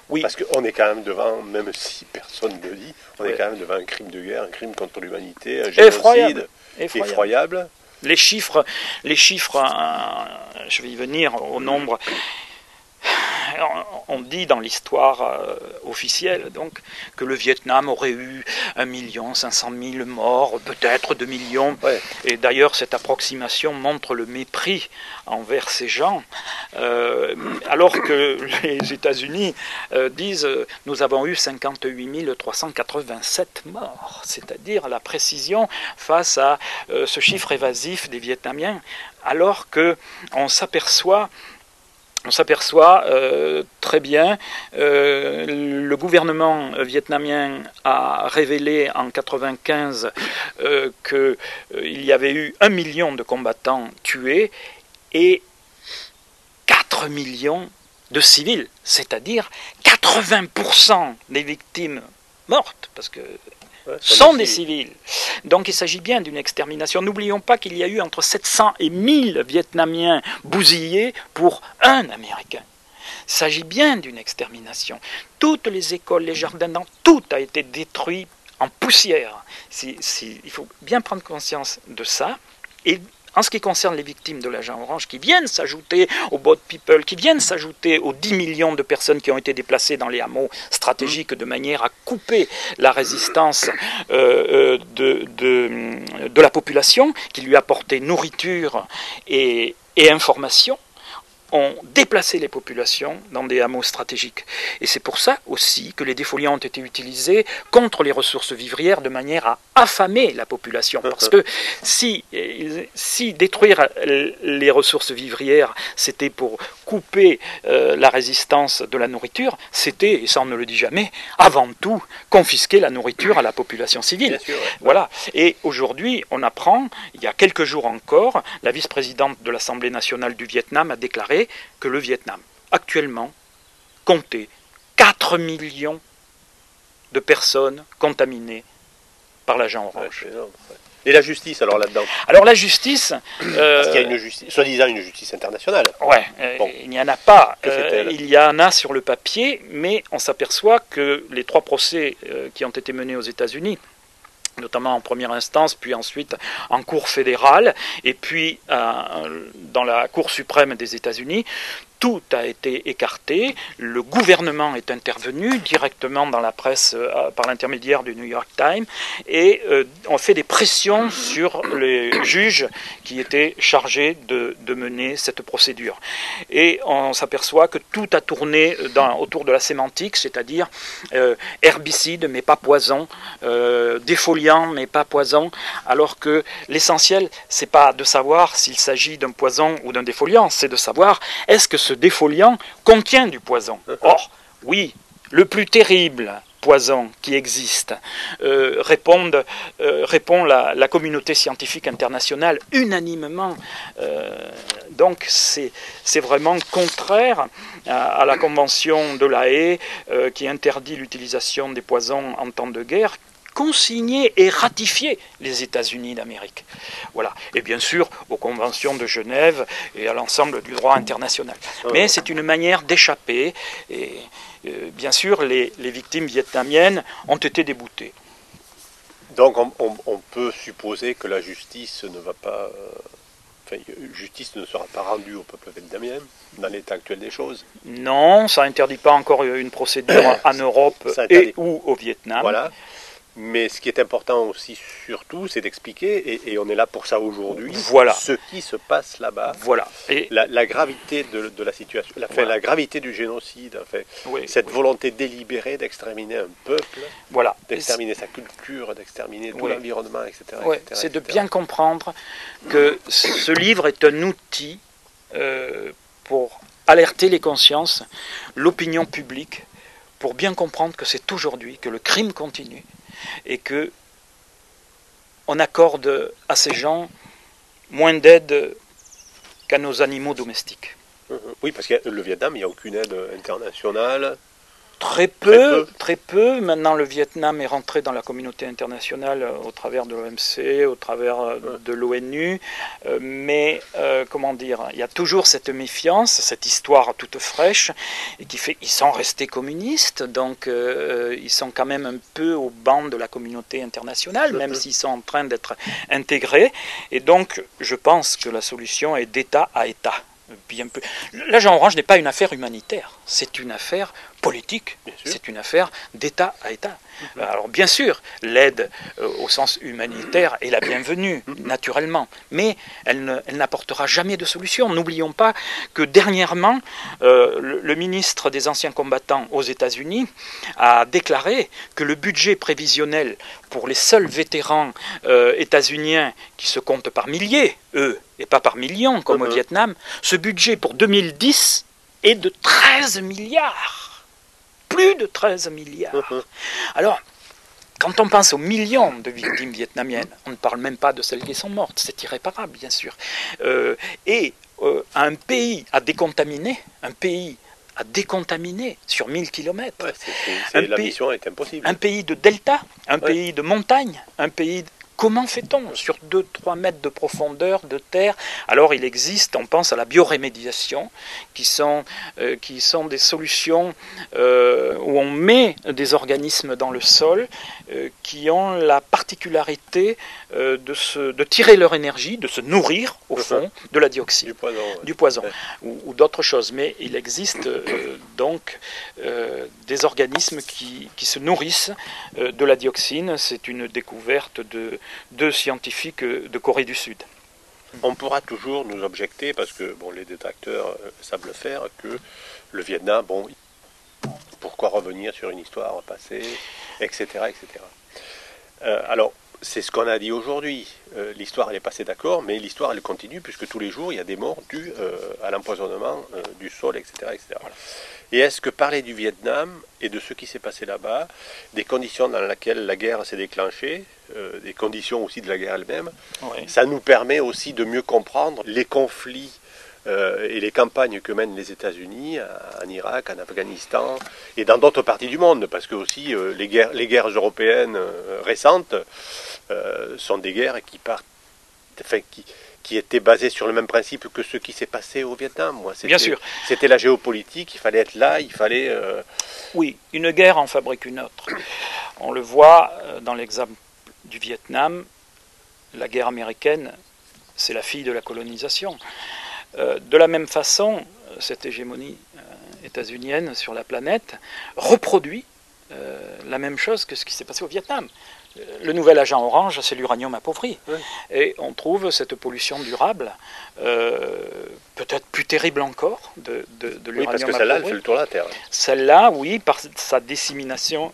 oui. Parce qu'on est quand même devant, même si personne ne le dit, on est quand même devant un crime de guerre, un crime contre l'humanité, un génocide effroyable. Les chiffres, je vais y venir, au nombre... On dit dans l'histoire officielle donc, que le Vietnam aurait eu 1 500 000 morts, peut-être 2 millions. Et d'ailleurs, cette approximation montre le mépris envers ces gens, alors que les États-Unis disent nous avons eu 58 387 morts, c'est-à-dire la précision face à ce chiffre évasif des Vietnamiens, alors qu'on s'aperçoit très bien, le gouvernement vietnamien a révélé en 1995 qu'il y avait eu 1 million de combattants tués et 4 millions de civils, c'est-à-dire 80% des victimes mortes, parce que sont des civils. Donc il s'agit bien d'une extermination. N'oublions pas qu'il y a eu entre 700 et 1000 Vietnamiens bousillés pour un Américain. Il s'agit bien d'une extermination. Toutes les écoles, les jardins, tout a été détruit en poussière. Il faut bien prendre conscience de ça. Et en ce qui concerne les victimes de l'agent orange, qui viennent s'ajouter aux Boat People, qui viennent s'ajouter aux 10 millions de personnes qui ont été déplacées dans les hameaux stratégiques de manière à couper la résistance de la population, qui lui apportait nourriture et information, ont déplacé les populations dans des hameaux stratégiques. Et c'est pour ça aussi que les défoliants ont été utilisés contre les ressources vivrières de manière à affamer la population. Parce que si détruire les ressources vivrières, c'était pour couper la résistance de la nourriture, c'était, et ça on ne le dit jamais, avant tout confisquer la nourriture à la population civile. Bien sûr, ouais. Voilà. Et aujourd'hui, on apprend, il y a quelques jours encore, la vice-présidente de l'Assemblée nationale du Vietnam a déclaré que le Vietnam, actuellement, comptait 4 millions de personnes contaminées par l'agent orange. Et la justice, alors, là-dedans? Alors, la justice... parce qu'il y a une justice, soi-disant une justice internationale. Ouais, bon. Il n'y en a pas. Il y en a sur le papier, mais on s'aperçoit que les 3 procès qui ont été menés aux États-Unis, notamment en première instance, puis ensuite en cour fédérale, et puis dans la Cour suprême des États-Unis, tout a été écarté, le gouvernement est intervenu directement dans la presse par l'intermédiaire du New York Times et on fait des pressions sur les juges qui étaient chargés de mener cette procédure. Et on s'aperçoit que tout a tourné autour de la sémantique, c'est-à-dire herbicide mais pas poison, défoliant mais pas poison, alors que l'essentiel c'est pas de savoir s'il s'agit d'un poison ou d'un défoliant, c'est de savoir est-ce que ce défoliant contient du poison. Or, oui, le plus terrible poison qui existe répond la communauté scientifique internationale unanimement. Donc c'est vraiment contraire à la convention de La Haye qui interdit l'utilisation des poisons en temps de guerre, consigné et ratifié les États-Unis d'Amérique. Voilà. Et bien sûr, aux conventions de Genève et à l'ensemble du droit international. Mais c'est une manière d'échapper. Et bien sûr, les victimes vietnamiennes ont été déboutées. Donc on peut supposer que la justice ne va pas... justice ne sera pas rendue au peuple vietnamien dans l'état actuel des choses. Non, ça n'interdit pas encore une procédure en Europe et ou au Vietnam. Voilà. Mais ce qui est important aussi, surtout, c'est d'expliquer, et on est là pour ça aujourd'hui, voilà, ce qui se passe là-bas, voilà, et la gravité de la situation, voilà, la gravité du génocide, cette volonté délibérée d'exterminer un peuple, voilà, d'exterminer sa culture, d'exterminer tout l'environnement, etc. C'est de bien comprendre que ce livre est un outil pour alerter les consciences, l'opinion publique, pour bien comprendre que c'est aujourd'hui que le crime continue, et que on accorde à ces gens moins d'aide qu'à nos animaux domestiques. Oui, parce que le Vietnam, il n'y a aucune aide internationale. Très peu. Maintenant, le Vietnam est rentré dans la communauté internationale au travers de l'OMC, au travers de l'ONU. Mais, comment dire, il y a toujours cette méfiance, cette histoire toute fraîche, et qui fait qu'ils sont restés communistes, donc ils sont quand même un peu au banc de la communauté internationale, même s'ils sont en train d'être intégrés. Et donc, je pense que la solution est d'État à État. L'agent orange n'est pas une affaire humanitaire, c'est une affaire politique, c'est une affaire d'État à État. Alors bien sûr, l'aide au sens humanitaire est la bienvenue, naturellement, mais elle n'apportera jamais de solution. N'oublions pas que dernièrement, le ministre des anciens combattants aux États-Unis a déclaré que le budget prévisionnel pour les seuls vétérans états-uniens qui se comptent par milliers, eux, et pas par millions comme au Vietnam, ce budget pour 2010 est de 13 milliards. Plus de 13 milliards. Alors, quand on pense aux millions de victimes vietnamiennes, on ne parle même pas de celles qui sont mortes, c'est irréparable, bien sûr. Un pays à décontaminer, sur 1000 km. La mission est impossible. Un pays de delta, un pays de montagne, un pays... Comment fait-on sur 2-3 mètres de profondeur de terre? Alors il existe, on pense à la biorémédiation, qui sont des solutions où on met des organismes dans le sol qui ont la particularité de tirer leur énergie, de se nourrir, au fond, de la dioxine, du poison ou d'autres choses. Mais il existe donc des organismes qui se nourrissent de la dioxine. C'est une découverte de scientifiques de Corée du Sud. On pourra toujours nous objecter, parce que les détracteurs savent le faire, que le Vietnam, pourquoi revenir sur une histoire passée, etc. Alors, c'est ce qu'on a dit aujourd'hui. L'histoire, elle est passée, d'accord, mais l'histoire, elle continue, puisque tous les jours, il y a des morts dues à l'empoisonnement du sol, etc. Voilà. Et est-ce que parler du Vietnam et de ce qui s'est passé là-bas, des conditions dans lesquelles la guerre s'est déclenchée, des conditions aussi de la guerre elle-même, ça nous permet aussi de mieux comprendre les conflits et les campagnes que mènent les États-Unis en Irak, en Afghanistan et dans d'autres parties du monde, parce que aussi les guerres européennes récentes sont des guerres qui étaient basées sur le même principe que ce qui s'est passé au Vietnam. Bien sûr. C'était la géopolitique, il fallait être là, il fallait... Oui, une guerre en fabrique une autre. On le voit dans l'exemple du Vietnam, la guerre américaine, c'est la fille de la colonisation. De la même façon, cette hégémonie états-unienne sur la planète, reproduit la même chose que ce qui s'est passé au Vietnam. Le nouvel agent orange, c'est l'uranium appauvri. Oui. Et on trouve cette pollution durable, peut-être plus terrible encore, de l'uranium appauvri. Oui, parce que celle-là, elle fait le tour de la Terre. Celle-là, oui, par sa dissémination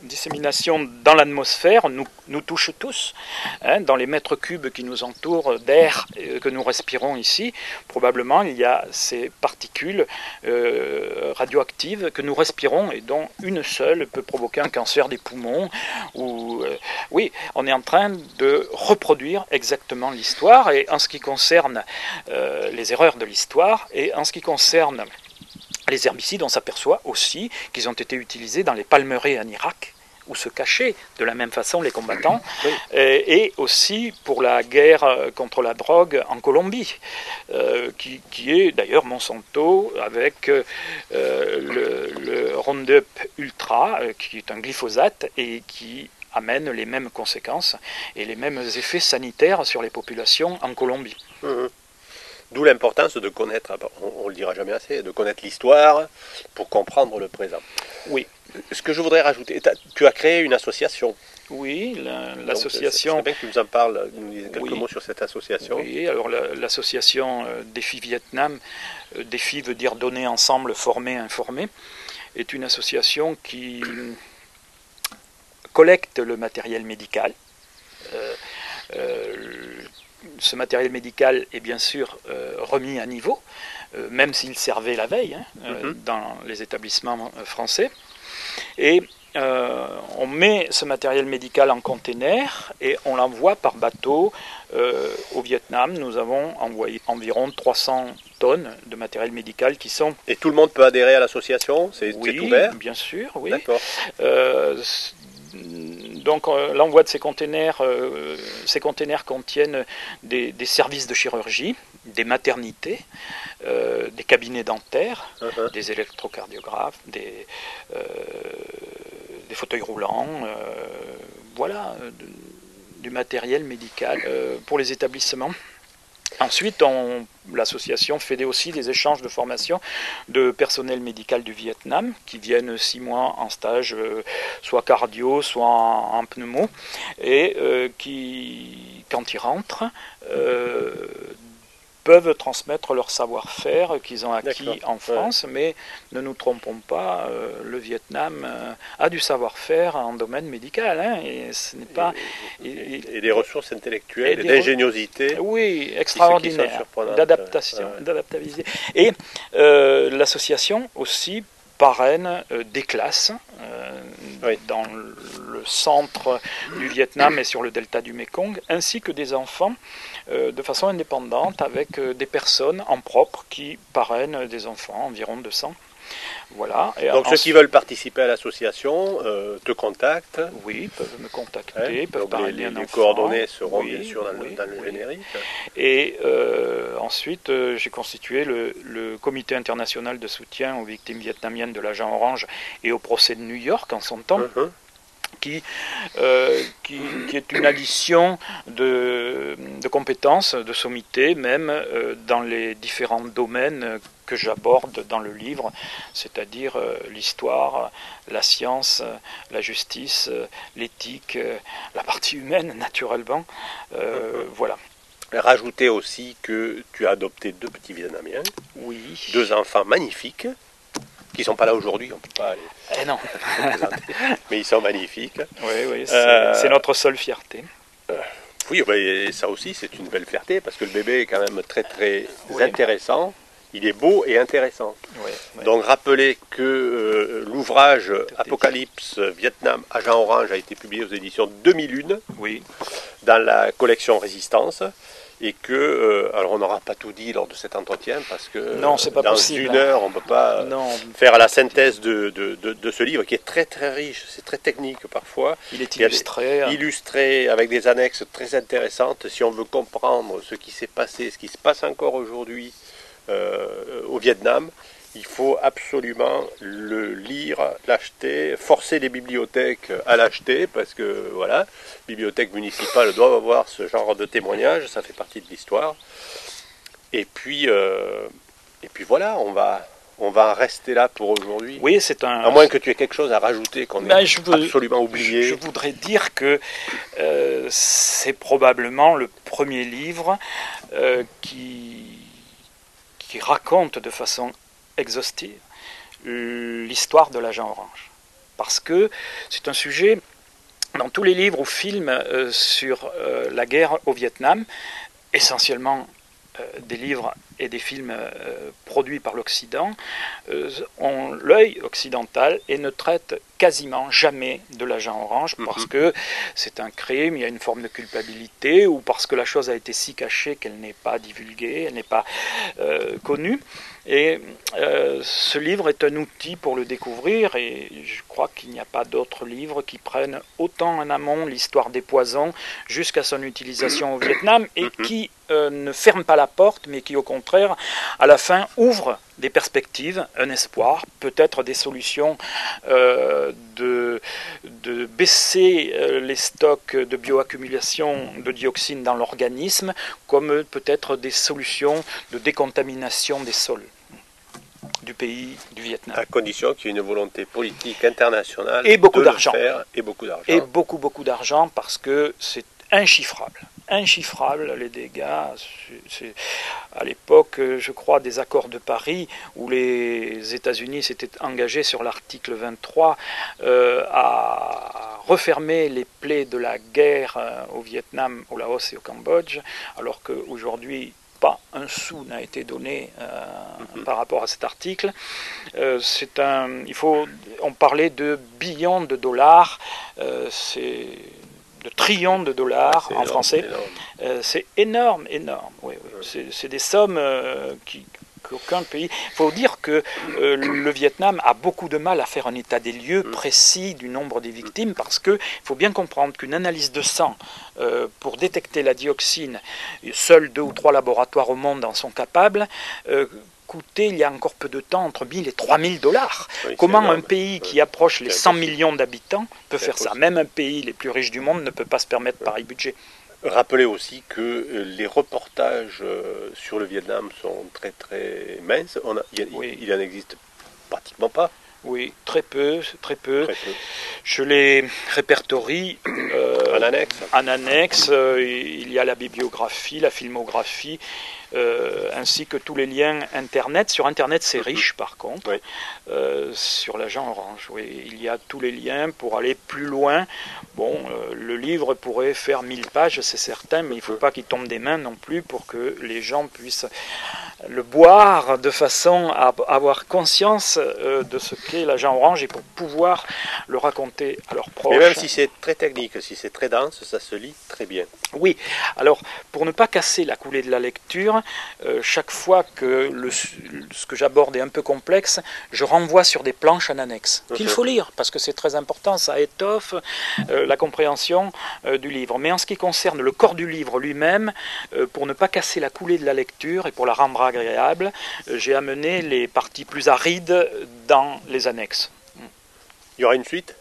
dans l'atmosphère, nous touche tous. Hein, dans les mètres cubes qui nous entourent d'air que nous respirons ici, probablement il y a ces particules radioactives que nous respirons et dont une seule peut provoquer un cancer des poumons. Oui, on est en train de reproduire exactement l'histoire, et en ce qui concerne les erreurs de l'histoire, et en ce qui concerne les herbicides, on s'aperçoit aussi qu'ils ont été utilisés dans les palmeraies en Irak, où se cachaient de la même façon les combattants, oui. Et aussi pour la guerre contre la drogue en Colombie, qui est d'ailleurs Monsanto avec le Roundup Ultra, qui est un glyphosate et qui amène les mêmes conséquences et les mêmes effets sanitaires sur les populations en Colombie. Mmh. D'où l'importance de connaître, on ne le dira jamais assez, de connaître l'histoire pour comprendre le présent. Oui. Ce que je voudrais rajouter, tu as créé une association. Oui, l'association... C'est bien que tu nous en parles, nous dises quelques mots sur cette association. Oui, alors l'association Défi Vietnam, Défi veut dire donner ensemble, former, informer, est une association qui collecte le matériel médical. Ce matériel médical est bien sûr remis à niveau, même s'il servait la veille dans les établissements français. Et on met ce matériel médical en container et on l'envoie par bateau au Vietnam. Nous avons envoyé environ 300 tonnes de matériel médical qui sont... Et tout le monde peut adhérer à l'association? C'est ouvert? Bien sûr, oui. D'accord. Donc l'envoi de ces containers contiennent des services de chirurgie, des maternités, des cabinets dentaires, des électrocardiographes, des fauteuils roulants, voilà, du matériel médical pour les établissements. Ensuite, l'association fait aussi des échanges de formation de personnel médical du Vietnam qui viennent 6 mois en stage, soit cardio, soit en pneumo, et qui, quand ils rentrent, peuvent transmettre leur savoir-faire qu'ils ont acquis en France, mais ne nous trompons pas, le Vietnam a du savoir-faire en domaine médical, hein, et ce n'est pas... Et des ressources intellectuelles, et d'ingéniosité. Oui, extraordinaire, d'adaptation, d'adaptabilité. Et l'association aussi parraine des classes dans le centre du Vietnam et sur le delta du Mékong, ainsi que des enfants de façon indépendante avec des personnes en propre qui parrainent des enfants, environ 200. Voilà. Et donc ceux qui veulent participer à l'association te contactent. Oui, peuvent me contacter, peuvent parrainer un enfant. Les coordonnées seront bien sûr dans le générique. Et ensuite, j'ai constitué le comité international de soutien aux victimes vietnamiennes de l'agent orange et au procès de New York en son temps. Qui est une addition de compétences, de sommités, même dans les différents domaines que j'aborde dans le livre, c'est-à-dire l'histoire, la science, la justice, l'éthique, la partie humaine, naturellement. Voilà. Rajouter aussi que tu as adopté 2 petits Vietnamiens, 2 enfants magnifiques, qui ne sont pas là aujourd'hui, on ne peut pas les non. mais ils sont magnifiques. Oui, c'est notre seule fierté. Oui, ça aussi c'est une belle fierté, parce que le bébé est quand même très très intéressant, il est beau et intéressant. Donc rappeler que l'ouvrage Apocalypse Vietnam, Agent Orange a été publié aux éditions 2001, dans la collection Résistance. Et que, alors on n'aura pas tout dit lors de cet entretien, parce que non, c'est pas dans possible, 1 heure, on ne peut pas faire la synthèse de ce livre, qui est très très riche, c'est très technique parfois. Il est illustré. Illustré avec des annexes très intéressantes. Si on veut comprendre ce qui s'est passé, ce qui se passe encore aujourd'hui au Vietnam, il faut absolument le lire, l'acheter, forcer les bibliothèques à l'acheter, parce que voilà, les bibliothèques municipales doivent avoir ce genre de témoignages, ça fait partie de l'histoire. Et puis voilà, on va On va en rester là pour aujourd'hui. Oui, c'est un... À moins que tu aies quelque chose à rajouter qu'on ait absolument oublié. Je voudrais dire que c'est probablement le premier livre qui raconte de façon exhaustive l'histoire de l'agent orange. Parce que c'est un sujet, dans tous les livres ou films sur la guerre au Vietnam, essentiellement des livres et des films produits par l'Occident, ont l'œil occidental et ne traitent quasiment jamais de l'agent orange parce que c'est un crime, il y a une forme de culpabilité ou parce que la chose a été si cachée qu'elle n'est pas divulguée, elle n'est pas connue. Et ce livre est un outil pour le découvrir et je crois qu'il n'y a pas d'autres livres qui prennent autant en amont l'histoire des poisons jusqu'à son utilisation au Vietnam et qui ne ferment pas la porte mais qui au contraire à la fin ouvrent des perspectives, un espoir, peut-être des solutions de baisser les stocks de bioaccumulation de dioxine dans l'organisme, comme peut-être des solutions de décontamination des sols du pays du Vietnam. À condition qu'il y ait une volonté politique internationale et beaucoup d'argent. Et beaucoup d'argent. Et beaucoup d'argent parce que c'est inchiffrable. Inchiffrable les dégâts. À l'époque, je crois, des accords de Paris où les États-Unis s'étaient engagés sur l'article 23 à refermer les plaies de la guerre au Vietnam, au Laos et au Cambodge, alors qu'aujourd'hui, pas un sou n'a été donné par rapport à cet article. On parlait de billions de dollars, de trillions de dollars en français. C'est énorme. Oui. C'est des sommes qu'aucun pays... Il faut dire que le Vietnam a beaucoup de mal à faire un état des lieux précis du nombre des victimes parce qu'il faut bien comprendre qu'une analyse de sang pour détecter la dioxine, seuls 2 ou 3 laboratoires au monde en sont capables, coûtait il y a encore peu de temps entre 1000 et 3000 dollars. Oui, comment un pays qui approche les 100 millions d'habitants peut faire ça? Même un pays les plus riches du monde ne peut pas se permettre pareil budget. Rappelez aussi que les reportages sur le Vietnam sont très très minces. Il en existe pratiquement pas. Oui, très peu. Je les répertorie en annexe. Il y a la bibliographie, la filmographie, ainsi que tous les liens Internet. Sur Internet, c'est riche par contre. Oui. Sur l'agent orange, oui, il y a tous les liens pour aller plus loin. Bon, le livre pourrait faire 1000 pages, c'est certain, mais il ne faut pas qu'il tombe des mains non plus pour que les gens puissent le boire de façon à avoir conscience de ce qu'est l'agent orange et pour pouvoir le raconter à leurs proches. Mais même si c'est très technique, si c'est très dense, ça se lit très bien. Oui, alors pour ne pas casser la coulée de la lecture, chaque fois que ce que j'aborde est un peu complexe, je renvoie sur des planches en annexe, qu'il faut lire, parce que c'est très important, ça étoffe la compréhension du livre. Mais en ce qui concerne le corps du livre lui-même, pour ne pas casser la coulée de la lecture et pour la rendre agréable, j'ai amené les parties plus arides dans les annexes. Il y aura une suite ?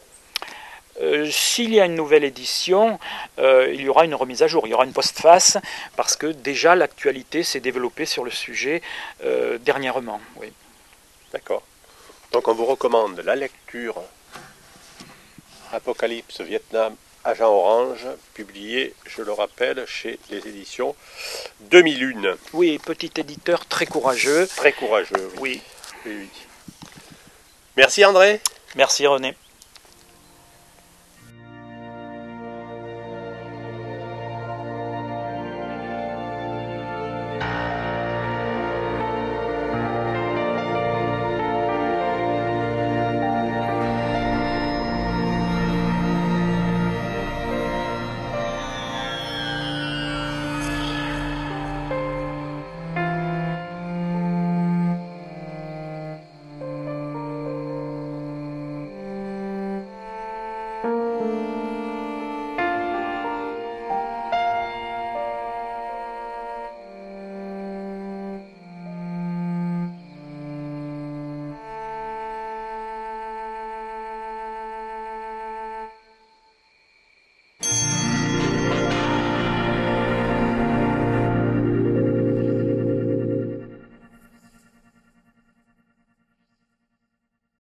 S'il y a une nouvelle édition, il y aura une remise à jour, il y aura une postface, parce que déjà l'actualité s'est développée sur le sujet dernièrement. Oui. D'accord. Donc on vous recommande la lecture Apocalypse Vietnam, Agent Orange, publié, je le rappelle, chez les éditions 2001. Oui, petit éditeur très courageux. Très courageux, oui. Oui. Merci André. Merci René.